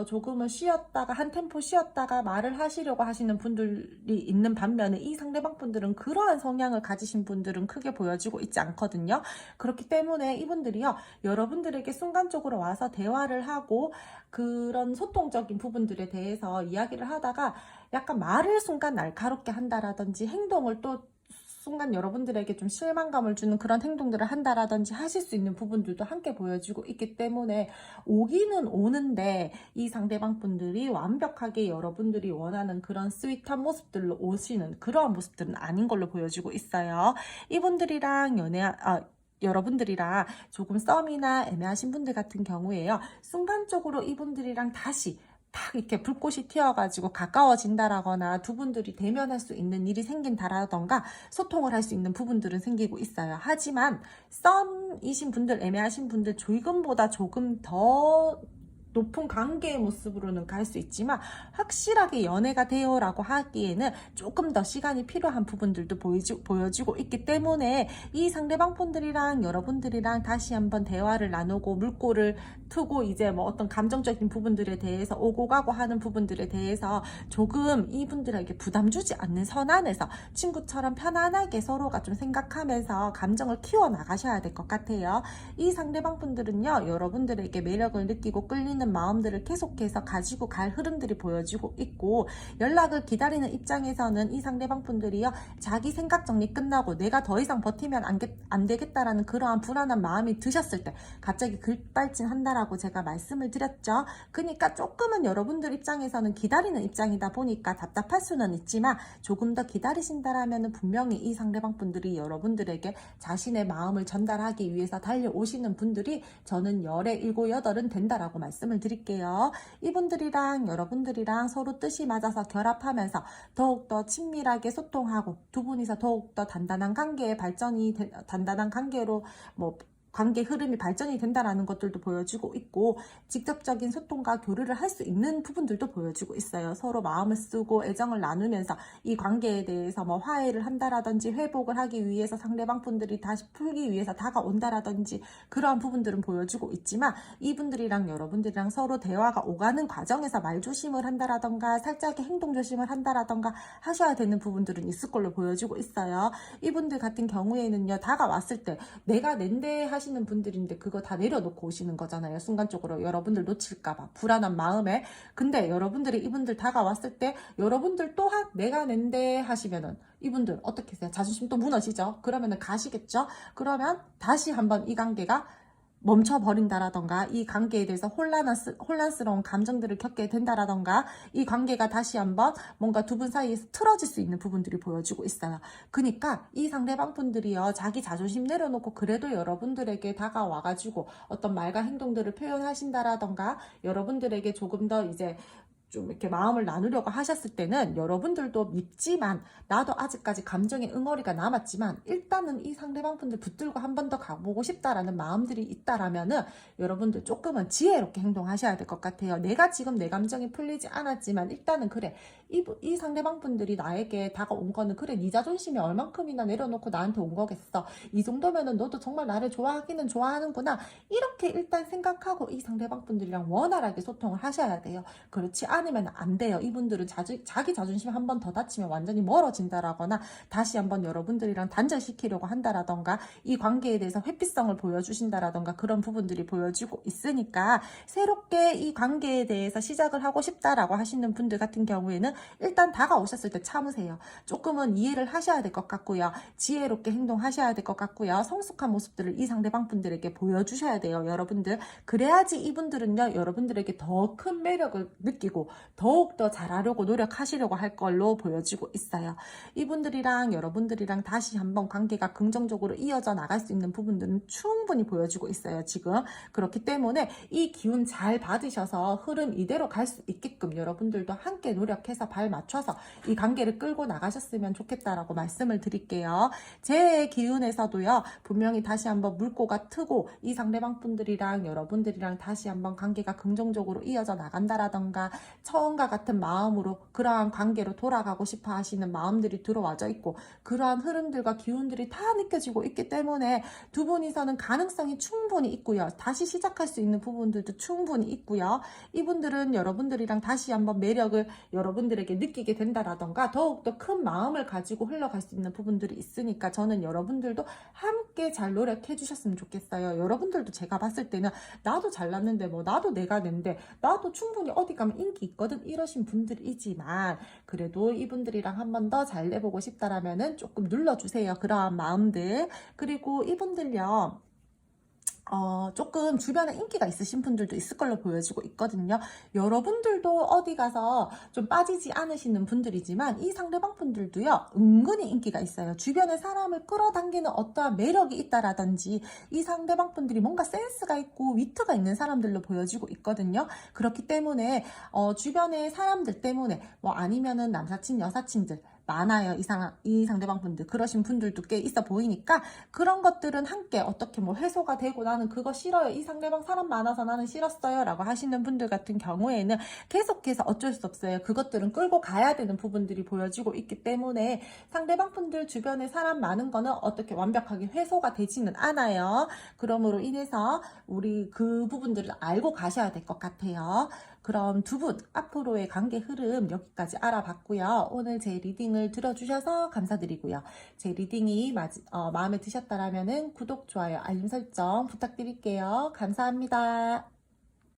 조금은 쉬었다가 한 템포 쉬었다가 말을 하시려고 하시는 분들이 있는 반면에 이 상대방 분들은 그러한 성향을 가지신 분들은 크게 보여지고 있지 않거든요. 그렇기 때문에 이분들이요, 여러분들에게 순간적으로 와서 대화를 하고 그런 소통적인 부분들에 대해서 이야기를 하다가 약간 말을 순간 날카롭게 한다라든지 행동을 또 순간 여러분들에게 좀 실망감을 주는 그런 행동들을 한다라든지 하실 수 있는 부분들도 함께 보여지고 있기 때문에 오기는 오는데 이 상대방 분들이 완벽하게 여러분들이 원하는 그런 스윗한 모습들로 오시는 그러한 모습들은 아닌 걸로 보여지고 있어요. 이분들이랑 여러분들이랑 조금 썸이나 애매하신 분들 같은 경우에요, 순간적으로 이분들이랑 다시 딱 이렇게 불꽃이 튀어가지고 가까워진다라거나 두 분들이 대면할 수 있는 일이 생긴다라던가 소통을 할 수 있는 부분들은 생기고 있어요. 하지만 썸이신 분들, 애매하신 분들 지금보다 조금 더 높은 관계의 모습으로는 갈 수 있지만 확실하게 연애가 돼요라고 하기에는 조금 더 시간이 필요한 부분들도 보여지고 있기 때문에 이 상대방 분들이랑 여러분들이랑 다시 한번 대화를 나누고 물꼬를 트고 이제 뭐 어떤 감정적인 부분들에 대해서 오고 가고 하는 부분들에 대해서 조금 이분들에게 부담 주지 않는 선안에서 친구처럼 편안하게 서로가 좀 생각하면서 감정을 키워 나가셔야 될 것 같아요. 이 상대방 분들은요, 여러분들에게 매력을 느끼고 끌리는 마음들을 계속해서 가지고 갈 흐름들이 보여지고 있고, 연락을 기다리는 입장에서는 이 상대방 분들이요, 자기 생각 정리 끝나고 내가 더 이상 버티면 안 되겠다라는 그러한 불안한 마음이 드셨을 때 갑자기 급발진한다라고 제가 말씀을 드렸죠. 그러니까 조금은 여러분들 입장에서는 기다리는 입장이다 보니까 답답할 수는 있지만 조금 더 기다리신다라면 분명히 이 상대방 분들이 여러분들에게 자신의 마음을 전달하기 위해서 달려오시는 분들이 저는 열에 7, 8은 된다라고 말씀을 드릴게요. 이분들이랑 여러분들이랑 서로 뜻이 맞아서 결합하면서 더욱더 친밀하게 소통하고 두 분이서 더욱더 단단한 관계로 뭐 관계 흐름이 발전이 된다라는 것들도 보여지고 있고, 직접적인 소통과 교류를 할 수 있는 부분들도 보여지고 있어요. 서로 마음을 쓰고 애정을 나누면서 이 관계에 대해서 뭐 화해를 한다라든지 회복을 하기 위해서 상대방 분들이 다시 풀기 위해서 다가온다라든지 그러한 부분들은 보여지고 있지만, 이분들이랑 여러분들이랑 서로 대화가 오가는 과정에서 말조심을 한다라던가 살짝의 행동 조심을 한다라던가 하셔야 되는 부분들은 있을 걸로 보여지고 있어요. 이분들 같은 경우에는요, 다가왔을 때 내가 낸데 하시는 분들인데 그거 다 내려놓고 오시는 거잖아요. 순간적으로 여러분들 놓칠까봐 불안한 마음에. 근데 여러분들이 이분들 다가왔을 때 여러분들 또한 내가 낸데 하시면은 이분들 어떻게 하세요? 자존심 또 무너지죠? 그러면은 가시겠죠? 그러면 다시 한번 이 관계가 멈춰버린다라던가 이 관계에 대해서 혼란스러운 감정들을 겪게 된다라던가 이 관계가 다시 한번 뭔가 두 분 사이에서 틀어질 수 있는 부분들이 보여지고 있어요. 그러니까 이 상대방 분들이요, 자기 자존심 내려놓고 그래도 여러분들에게 다가와가지고 어떤 말과 행동들을 표현하신다라던가 여러분들에게 조금 더 이제 좀 이렇게 마음을 나누려고 하셨을 때는 여러분들도 밉지만 나도 아직까지 감정의 응어리가 남았지만 일단은 이 상대방 분들 붙들고 한 번 더 가보고 싶다라는 마음들이 있다라면은 여러분들 조금은 지혜롭게 행동하셔야 될 것 같아요. 내가 지금 내 감정이 풀리지 않았지만 일단은 그래, 이 상대방 분들이 나에게 다가온 거는 그래, 네 자존심이 얼만큼이나 내려놓고 나한테 온 거겠어, 이 정도면은 너도 정말 나를 좋아하기는 좋아하는구나, 이렇게 일단 생각하고 이 상대방 분들이랑 원활하게 소통을 하셔야 돼요. 그렇지 않으면 않으면 안 돼요. 이분들은 자기 자존심 한 번 더 다치면 완전히 멀어진다라거나 다시 한번 여러분들이랑 단절시키려고 한다라던가 이 관계에 대해서 회피성을 보여주신다라던가 그런 부분들이 보여지고 있으니까 새롭게 이 관계에 대해서 시작을 하고 싶다라고 하시는 분들 같은 경우에는 일단 다가오셨을 때 참으세요. 조금은 이해를 하셔야 될 것 같고요. 지혜롭게 행동하셔야 될 것 같고요. 성숙한 모습들을 이 상대방 분들에게 보여주셔야 돼요. 여러분들. 그래야지 이분들은요. 여러분들에게 더 큰 매력을 느끼고 더욱더 잘하려고 노력하시려고 할 걸로 보여지고 있어요. 이분들이랑 여러분들이랑 다시 한번 관계가 긍정적으로 이어져 나갈 수 있는 부분들은 충분히 보여지고 있어요. 지금. 그렇기 때문에 이 기운 잘 받으셔서 흐름 이대로 갈 수 있게끔 여러분들도 함께 노력해서 발 맞춰서 이 관계를 끌고 나가셨으면 좋겠다라고 말씀을 드릴게요. 제 기운에서도요. 분명히 다시 한번 물꼬가 트고 이 상대방 분들이랑 여러분들이랑 다시 한번 관계가 긍정적으로 이어져 나간다라던가 처음과 같은 마음으로 그러한 관계로 돌아가고 싶어 하시는 마음들이 들어와져 있고 그러한 흐름들과 기운들이 다 느껴지고 있기 때문에 두 분이서는 가능성이 충분히 있고요. 다시 시작할 수 있는 부분들도 충분히 있고요. 이분들은 여러분들이랑 다시 한번 매력을 여러분들에게 느끼게 된다라던가 더욱더 큰 마음을 가지고 흘러갈 수 있는 부분들이 있으니까 저는 여러분들도 함께 잘 노력해 주셨으면 좋겠어요. 여러분들도 제가 봤을 때는 나도 잘났는데 뭐 나도 내가 낸데 나도 충분히 어디 가면 인기 있거든 이러신 분들이지만 그래도 이분들이랑 한 번 더 잘 내보고 싶다라면은 조금 눌러주세요. 그러한 마음들. 그리고 이분들요. 조금 주변에 인기가 있으신 분들도 있을 걸로 보여지고 있거든요. 여러분들도 어디 가서 좀 빠지지 않으시는 분들이지만 이 상대방 분들도요. 은근히 인기가 있어요. 주변에 사람을 끌어당기는 어떠한 매력이 있다라든지 이 상대방 분들이 뭔가 센스가 있고 위트가 있는 사람들로 보여지고 있거든요. 그렇기 때문에 주변의 사람들 때문에 뭐 아니면은 남사친 여사친들 많아요. 이 상대방 분들. 그러신 분들도 꽤 있어 보이니까 그런 것들은 함께 어떻게 뭐 해소가 되고 나는 그거 싫어요. 이 상대방 사람 많아서 나는 싫었어요. 라고 하시는 분들 같은 경우에는 계속해서 어쩔 수 없어요. 그것들은 끌고 가야 되는 부분들이 보여지고 있기 때문에 상대방 분들 주변에 사람 많은 거는 어떻게 완벽하게 해소가 되지는 않아요. 그러므로 인해서 우리 그 부분들을 알고 가셔야 될 것 같아요. 그럼 두 분 앞으로의 관계 흐름 여기까지 알아봤고요. 오늘 제 리딩을 들어주셔서 감사드리고요. 제 리딩이 마음에 드셨다면 구독, 좋아요, 알림 설정 부탁드릴게요. 감사합니다.